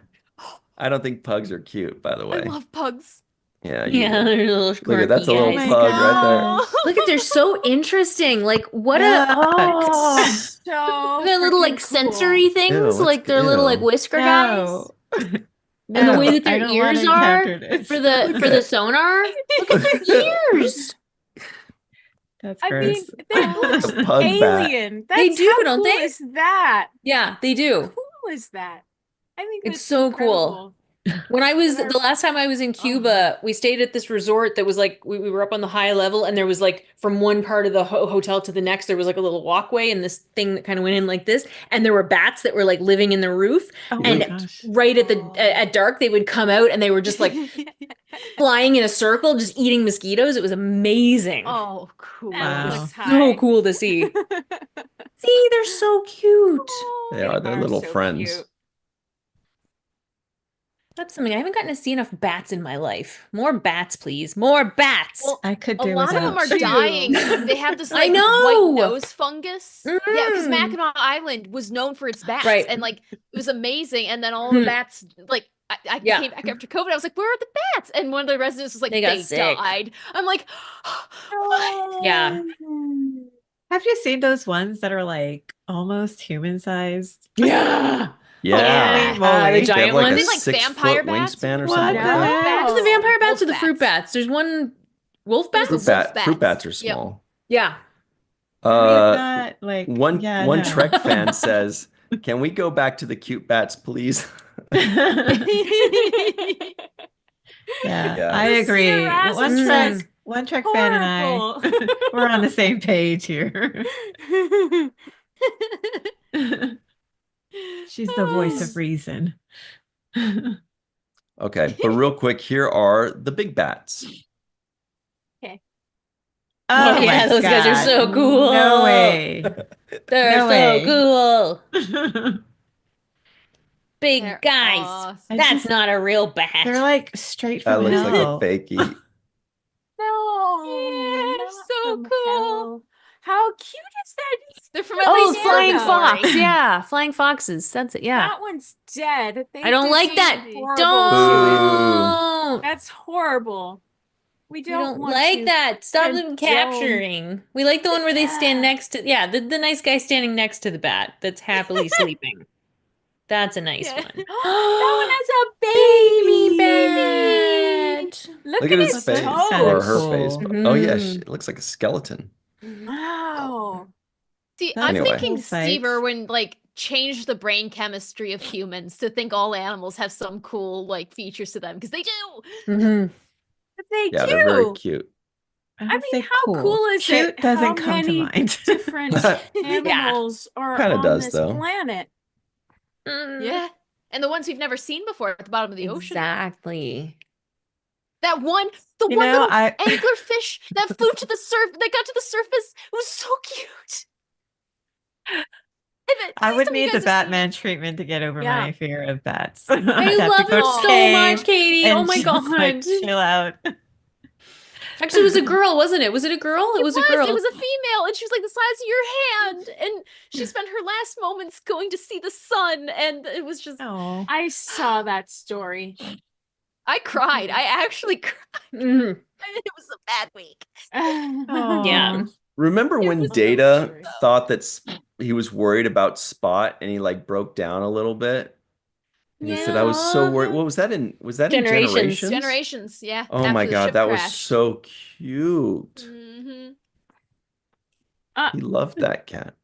I don't think pugs are cute, by the I way. love pugs. Yeah, you Yeah, would. they're little Look at quirky that's a little guys. pug right there. Oh. Look at they're so interesting. Like what Yuck. oh So their little like freaking cool. sensory things, Ew, what's- like their little like ew. whisker guys. No. And the way No, that their I don't wanna ears are encounter this. for the sonar. Look at their ears. That's I gross. mean, they look A pug bat. alien. They That's do, how don't cool they? is that? Yeah, they do. How cool is that? I think It's that's so cool. incredible. When I was They're- the last time I was in Cuba, we stayed at this resort that was like we were up on the high level, and there was like from one part of the hotel to the next, there was like a little walkway and this thing that kind of went in like this, and there were bats that were like living in the roof, Oh and my gosh. right at dark they would come out and they were just like flying in a circle, just eating mosquitoes. It was amazing. Oh, cool. That Wow. looks So high. cool to see. See, they're so cute. They are. They're little so friends. cute. That's something I haven't gotten to see enough bats in my life. More bats, please. More bats. Well, I could a do lot of them without are Two. dying. They have this I like know. white nose fungus. Yeah, because Mhm. Mackinac Island was known for its bats, Right. and like it was amazing. And then all the Hmm. bats, like I Yeah. came back after COVID. I was like, "Where are the bats?" And one of the residents was like, They got "They sick. died." I'm like, "What?" Yeah. Have you seen those ones that are like almost human sized? Yeah. Yeah. Holy moly. The They have giant like ones. a They like 6 vampire foot bats? wingspan or What something the like that. heck? Is the vampire bats Wolf or the fruit bats. bats? There's one wolf There's bats. a wolf Fruit bats are bats. Yep. small. Yeah. I have Uh, not like one yeah, one no. Trek fan says, "Can we go back to the cute bats, please?" Yeah, Yeah. I The agree. Sierras One is Trek, just one Trek fan and I, horrible. we're on the same page here. She's the voice of reason. Okay, but real quick, here are the big bats. Oh Yeah, my those guys are God. so cool. No way. They're No so way. cool. Big They're guys. awesome. I That's just- not a real bat. They're like straight That from looks like hell. a fakie. No, Yeah, not so from cool. hell. How cute is that? They're from at Oh, least flying Furby fox. Story. Yeah, flying foxes. That's it. Yeah. That one's dead. They I don't did like something that. horrible Don't. to it. That's horrible. We We don't don't want like to that. Stop them condone- capturing. We like the one where they stand Yeah. next to, yeah, the nice guy standing next to the bat that's happily sleeping. That's a nice Yeah. one. That one has a Baby baby. bat. Look Look at at his his face toes. kinda or her cool. face. Oh yeah, Mhm. it looks like a skeleton. Wow. See, That's I'm Anyway. thinking cool sight. Steve Irwin like changed the brain chemistry of humans to think all animals have some cool like features to them because they do. Mhm. But they Yeah, do. they're very cute. I I would mean, say how cool is Cute it? doesn't how come to many mind. different animals are Kinda on does, this though. planet? Yeah. And the ones we've never seen before at the bottom of the ocean. Exactly. That one, the You one know, little I anglerfish that flew to the that got to the surface. It was so cute. I Please would tell me you need the guys have seen Batman treatment to get over Yeah. my fear of bats. I love it it so much, Katie. Oh my god. chill out. Actually, it was a girl, wasn't it? Was it a girl? It was a girl. It was a female, and she was like the size of your hand. And she spent her last moments going to see the sun, and it was just Oh, I saw that story. I cried. I actually cried. Mhm. It was a bad week. Yeah. Remember It when was so Data true. thought that he was worried about Spot and he like broke down a little bit? And he said, I was so worried. What was that in Generations. Generations, yeah. Oh after my the God, ship that was crashed. so cute. Mm-hmm. He loved that cat.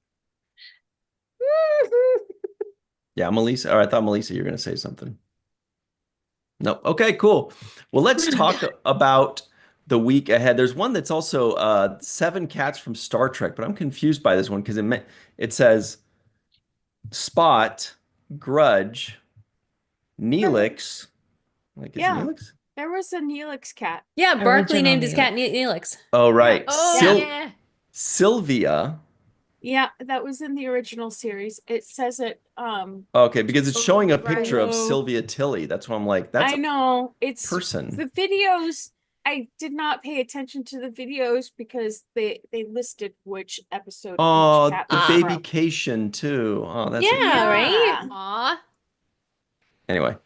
Yeah, Melissa. Or I thought, Melissa, you were going to say something. No. Okay, cool. Well, let's talk about the week ahead. There's one that's also 7 cats from Star Trek, but I'm confused by this one because it says Spot, Grudge, Neelix. Like, is it Yeah. Neelix? There was a Neelix cat. Yeah, Barkley Original named his cat Neelix. Neelix. Oh, right. Oh, Yeah. yeah. Sylvia. Yeah, that was in the original series. It says it Okay, because it's showing a picture of below. Sylvia Tilly. That's why I'm like, that's I a know it's person. the videos. I did not pay attention to the videos because they listed which episode Oh, each cat the was Ah. from. babycation too. Oh, that's Yeah, a right? Aw. anyway.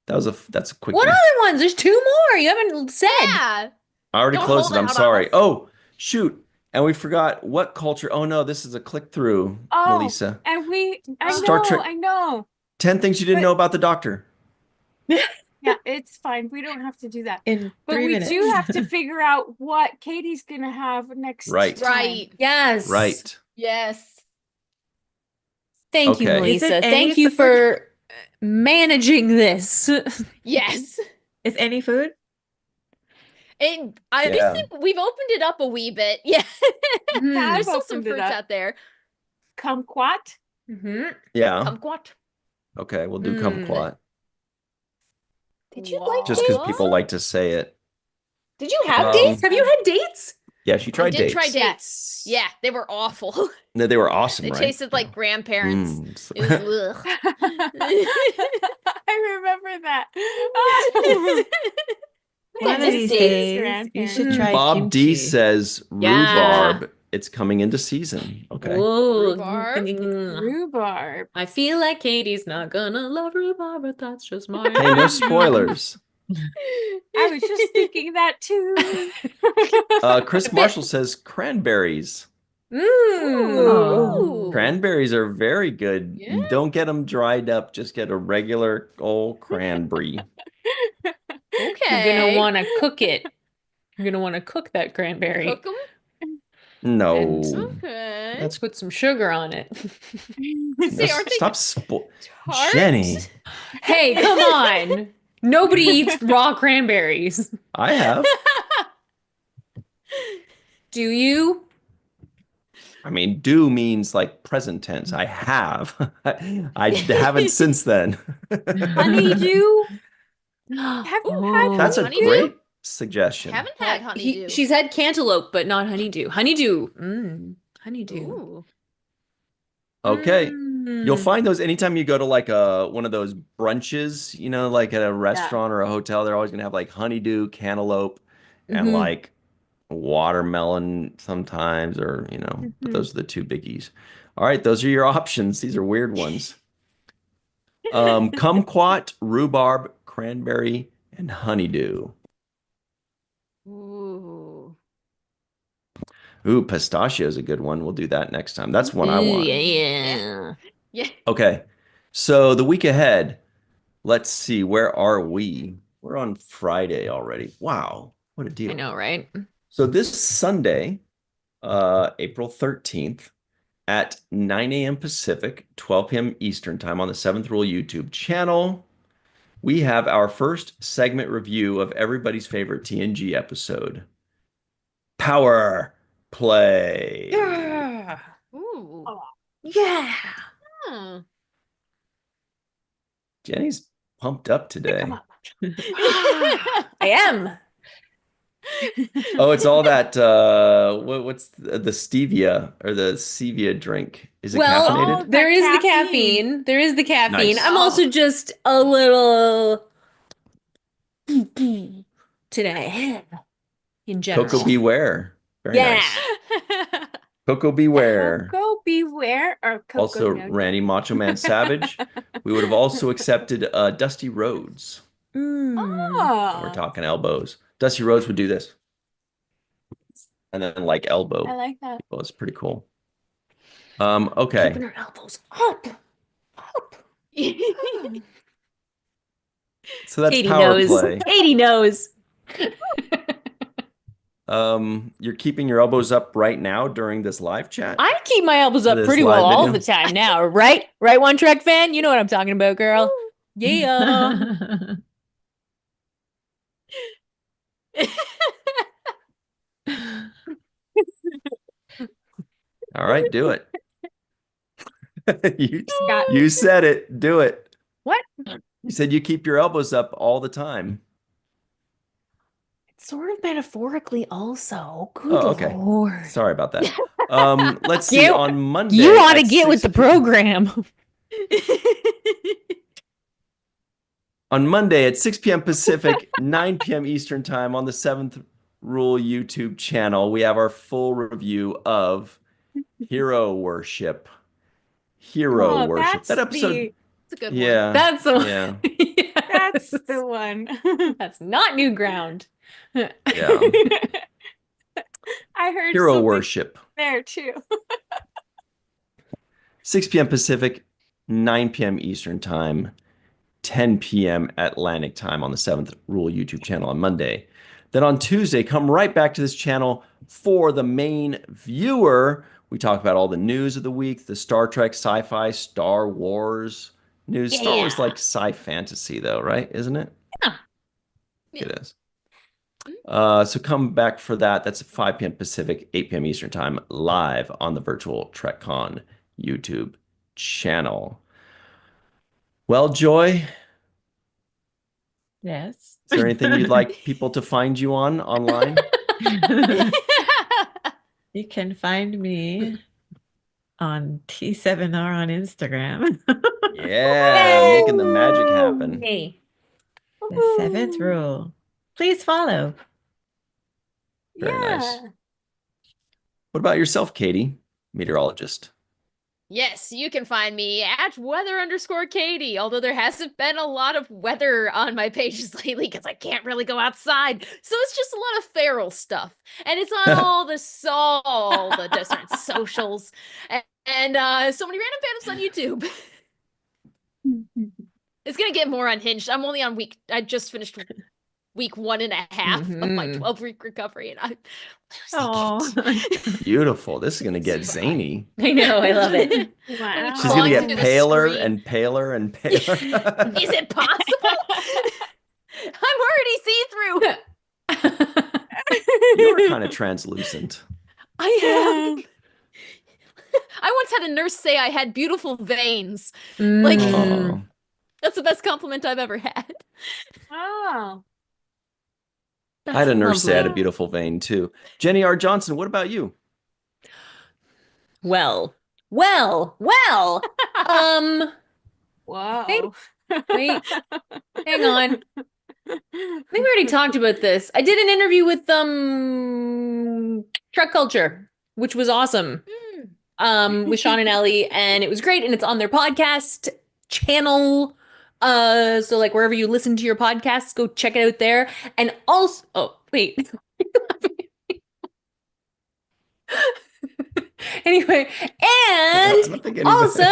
That's a quickie. What other ones? There's 2 more you haven't said. Yeah. I already Don't closed hold it. I'm out on sorry. us. Oh, shoot. And we forgot what culture. Oh no, this is a click through, Oh, Melissa. and I Star know, Trek. I know. 10 things you didn't But- know about the Doctor. Yeah, it's fine. We don't have to do that. In But 3 we minutes. do have to figure out what Katie's gonna have next Right. time. Right. Yes. Right. Yes. Thank you, Okay. Is it Melissa. any Thank you food? for managing this. Yes. Is any food? I Yeah. think we've opened it up a wee bit. Yeah. Hmm. There's I've still some opened it fruits up. out there. Kumquat. Mhm. Yeah. Kumquat. Okay, we'll do Mm. kumquat. Did you like Just because dates? people like to say it. Did you have Um, dates? Have you had dates? Yeah, she I tried did try dates. dates. Yeah, they were awful. No, they were awesome, They right? tasted like Yeah. grandparents. Mm. It was ugh. I remember that. One of Just these dates, days, you should grandparents. try Bob D kimchi. says Yeah. rhubarb. It's coming into season. Okay. Whoa. Rhubarb. Rhubarb. I feel like Katie's not gonna love rhubarb, but that's just my Hey, no spoilers. I was just thinking that too. Chris A bit. Marshall says cranberries. Ooh. Cranberries are very good. Yeah. Don't get them dried up. Just get a regular old cranberry. Okay. You're gonna want to cook it. You're gonna want to cook that cranberry. Cook 'em? No. And- Okay. That's Put some sugar on it. See, aren't they stop tart? Jenny. Hey, come on. Nobody eats raw cranberries. I have. Do you? I mean, do means like present tense. I have. I haven't since then. Honeydew? Have you had That's a Honeydew? great suggestion. Haven't had honeydew. She's had cantaloupe, but not honeydew. Honeydew. Honeydew. Ooh. Okay. You'll Mm. find those anytime you go to like one of those brunches, like at a restaurant or a hotel, they're always gonna have like honeydew, cantaloupe, and Mhm. like watermelon sometimes, or but Mhm. those are the 2 biggies. All right, those are your options. These are weird ones. Kumquat, rhubarb, cranberry, and honeydew. Ooh. Ooh, pistachio is a good one. We'll do that next time. That's one I Ooh, want. yeah. Yeah. Okay. So the week ahead, let's see, where are we? We're on Friday already. Wow, what a deal. I know, right? So this Sunday, April 13th at 9 a.m. Pacific, 12 p.m. Eastern time on the 7th Rule YouTube channel, we have our first segment review of everybody's favorite TNG episode, Power Play. Yeah. Ooh. Yeah. Hmm. Jenny's pumped up today. Come up. I am. Oh, it's all that what's the stevia or the stevia drink? Is it Well, caffeinated? there is the caffeine. caffeine. There is the caffeine. Nice. I'm also just a little today in general. Cocoa Beware. Very Yeah. nice. Cocoa Beware. Cocoa Beware or Cocoa Also, No? Randy Macho Man Savage. We would have also accepted Dusty Rhodes. Oh, We're talking elbows. Dusty Rhodes would do this. And then like elbow. I like that. Well, it's pretty cool. Okay. Keeping her elbows up. So that's Katie power knows. play. Katie knows. You're keeping your elbows up right now during this live chat? I keep my elbows up This pretty well live all video? the time now, right? Right, One Track fan? You know what I'm talking about, girl. Yeah. All right, do it. You, Scott. you said it. Do it. What? You said you keep your elbows up all the time. Sort of metaphorically also. Good Oh, okay. Lord. Sorry about that. Let's see. You- On Monday, You ought to at get with 6 the program. On Monday at 6 p.m. Pacific, 9 p.m. Eastern Time on the 7th Rule YouTube channel, we have our full review of Hero Worship. Hero Oh, Worship. That episode. It's a good one. Yeah. That's the one. Yeah. That's Yes. the one. That's not new ground. Yeah. I heard Hero something Worship. there too. 6 p.m. Pacific, 9 p.m. Eastern Time, 10 p.m. Atlantic Time on the 7th Rule YouTube channel on Monday. Then on Tuesday, come right back to this channel for the main viewer. We talk about all the news of the week, the Star Trek, sci-fi, Star Wars news. Star Wars Yeah. like sci-fantasy though, right? Isn't it? Yeah. It is. So come back for that. That's at 5 p.m. Pacific, 8 p.m. Eastern Time, live on the Virtual TrekCon YouTube channel. Well, Joy, Yes. is there anything you'd like people to find you on online? You can find me on T7R on Instagram. Yeah, making the magic happen. Hey. The seventh rule. Please follow. Very nice. Yeah. What about yourself, Katie, meteorologist? Yes, you can find me at weather_Katie, although there hasn't been a lot of weather on my pages lately because I can't really go outside. So it's just a lot of feral stuff. And it's on all the different socials and so many random fandoms on YouTube. It's gonna get more unhinged. I'm only on I just finished week 1.5 of my 12-week recovery, and I'm Beautiful. This is going to get zany. I know, I love it. Wow. She's going to Clawing get through the paler screen. and paler and paler. Is it possible? I'm already see-through. You're kind of translucent. I am. I once had a nurse say I had beautiful veins. Like, Oh. that's the best compliment I've ever had. Oh. I had a nurse say I had a lovely. beautiful vein too. Jenny R. Johnson, what about you? Well. Whoa. Wait, hang on. I think we already talked about this. I did an interview with Truck Culture, which was awesome. With Sean and Ellie, and it was great, and it's on their podcast channel. So like wherever you listen to your podcasts, go check it out there. And also, oh wait. Anyway, and also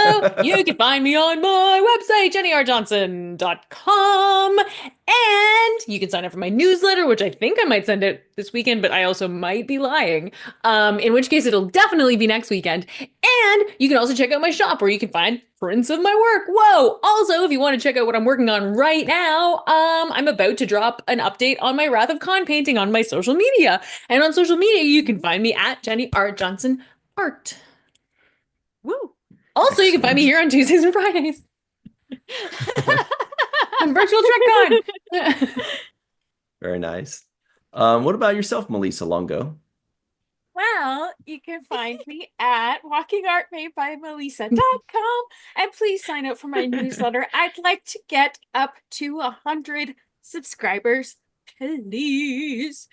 you can find me on my website, jennyrjohnson.com, and you can sign up for my newsletter, which I think I might send out this weekend, but I also might be lying, in which case it'll definitely be next weekend. And you can also check out my shop where you can find prints of my work. Whoa! Also, if you want to check out what I'm working on right now, I'm about to drop an update on my Wrath of Khan painting on my social media. And on social media, you can find me at Jenny R. Johnson Art. Woo! Also, you can find me here on Tuesdays and Fridays. On Virtual TrekCon. Very nice. What about yourself, Melissa Longo? Well, you can find me at walkingartmadebymelissa.com, and please sign up for my newsletter. I'd like to get up to 100 subscribers, please.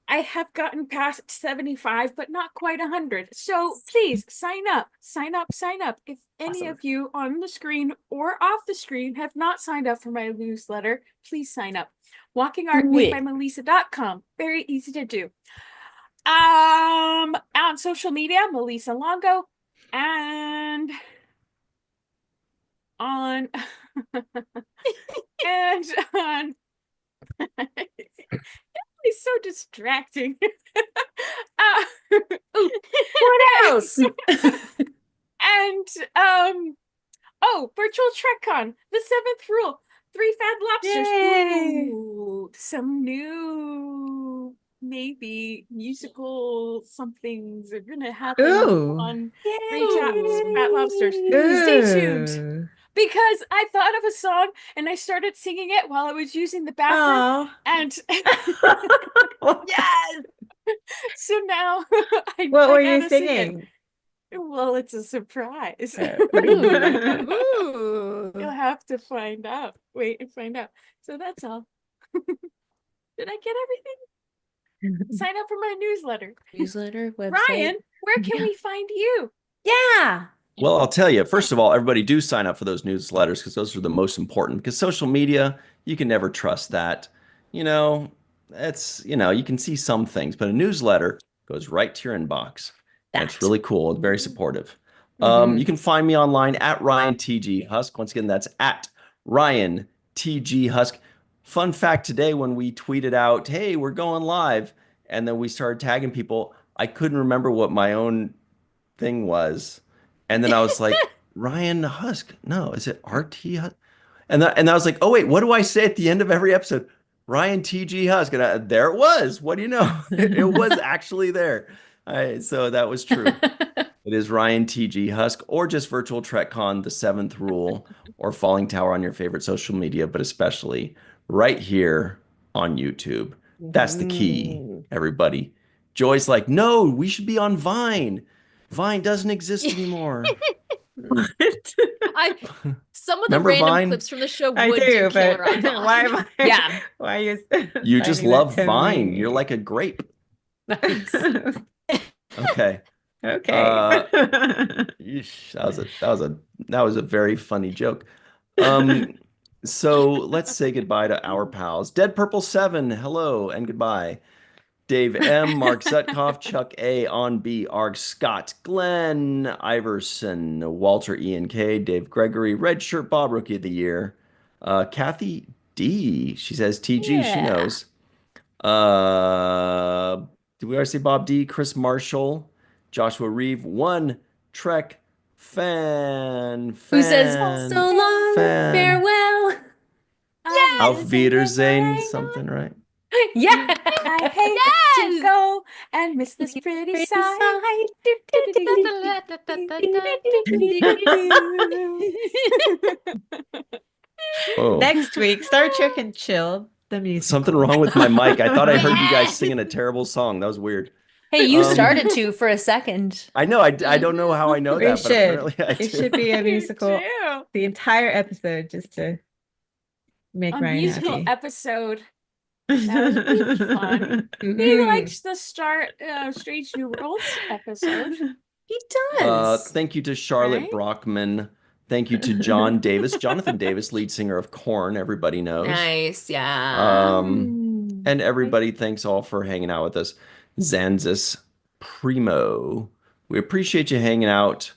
I have gotten past 75, but not quite 100. So please sign up. If any of you on the screen or off the screen have not signed up for my newsletter, please sign up. walkingartmadebymelissa.com. Very easy to do. On social media, Melissa Longo, and on and on it's so distracting. What else? And virtual TrekCon, the 7th rule, 3 fat lobsters. Yay! Ooh, some new maybe musical somethings are gonna happen Ooh. on Fat Lobsters. Yay. Stay tuned. Ooh. Because I thought of a song and I started singing it while I was using the bathroom. Aw. And Yes. so now What were I you gotta sing it. singing? Well, it's a surprise. Ooh. You'll have to find out. Wait and find out. So that's all. Did I get everything? Sign up for my newsletter. Newsletter, website. Ryan, where can we find you? Yeah. Well, I'll tell you, first of all, everybody do sign up for those newsletters because those are the most important. Because social media, you can never trust that. You know, you can see some things, but a newsletter goes right to your inbox. And it's really cool. It's very supportive. You can find me online at Ryan TG Husk. Once again, that's at Ryan TG Husk. Fun fact today, when we tweeted out, hey, we're going live, and then we started tagging people, I couldn't remember what my own thing was. And then I was like, Ryan Husk. No, is it RT Husk? And I was like, oh, wait, what do I say at the end of every episode? Ryan TG Husk. And there it was. What do you know? It was actually there. So that was true. It is Ryan TG Husk, or just Virtual TrekCon, the 7th rule, or Falling Tower on your favorite social media, but especially right here on YouTube. That's the key, everybody. Joy's like, no, we should be on Vine. Vine doesn't exist anymore. Some of the Remember random Vine? clips from the show I would do do, killer but on Vine. why am I? Yeah. Why are you? You just finding that love to Vine. me? You're like a grape. Nice. Okay. Okay. Yeesh, that was a very funny joke. So let's say goodbye to our pals. Dead Purple 7, hello and goodbye. Dave M, Mark Zutkoff, Chuck A, On B, Arg Scott, Glenn Iverson, Walter Ian K, Dave Gregory, Red Shirt Bob, Rookie of the Year, Kathy D, she says TG, she Yeah. knows. Did we already say Bob D, Chris Marshall, Joshua Reeve, One Trek Who says so long, farewell? Auf Wiedersehen, something, right? Yeah. I hate to go and miss this pretty sight. Oh, Next week, Star Trek and Chill, the musical. something wrong with my mic. I thought I heard you guys singing a terrible song. That was weird. Hey, you Um, started to for a second. I know. I don't know how I know We that, but should. apparently I do. It should be a You musical, do. the entire episode, just to make A Ryan musical happy. episode. That would be fun. He Mhm. likes the Strange New Worlds episode. He does. Thank you to Charlotte Right? Brockman. Thank you to John Davis, Jonathan Davis, lead singer of Korn. Everybody knows. Nice, yeah. And everybody, thanks all for hanging out with us. Zanzis Primo, we appreciate you hanging out.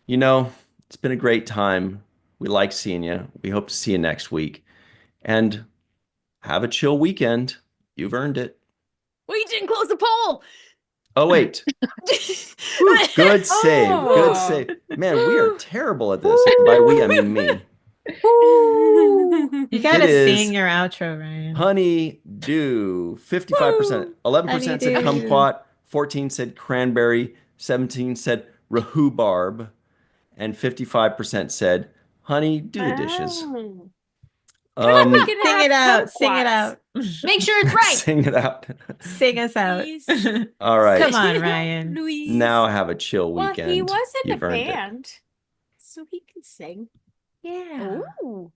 You know, it's been a great time. We like seeing you. We hope to see you next week. And have a chill weekend. You've earned it. We didn't close the poll. Oh, wait. Good save. Good Oh. save. Man, we are terrible at this. By we, I mean me. You gotta It is sing your outro, Ryan. Honey do 55%. 11% said Honeydew. kumquat. 14 said cranberry. 17 said rhubarb. And 55% said honey do the dishes. Oh. We can Sing have it out. Sing it kumquats. out. Make sure it's right. Sing it out. Sing us out. Please. All right. Come on, Ryan. Louise. Now have a chill Well, weekend. he was in a You've earned it. band, so he can sing. Yeah. Ooh.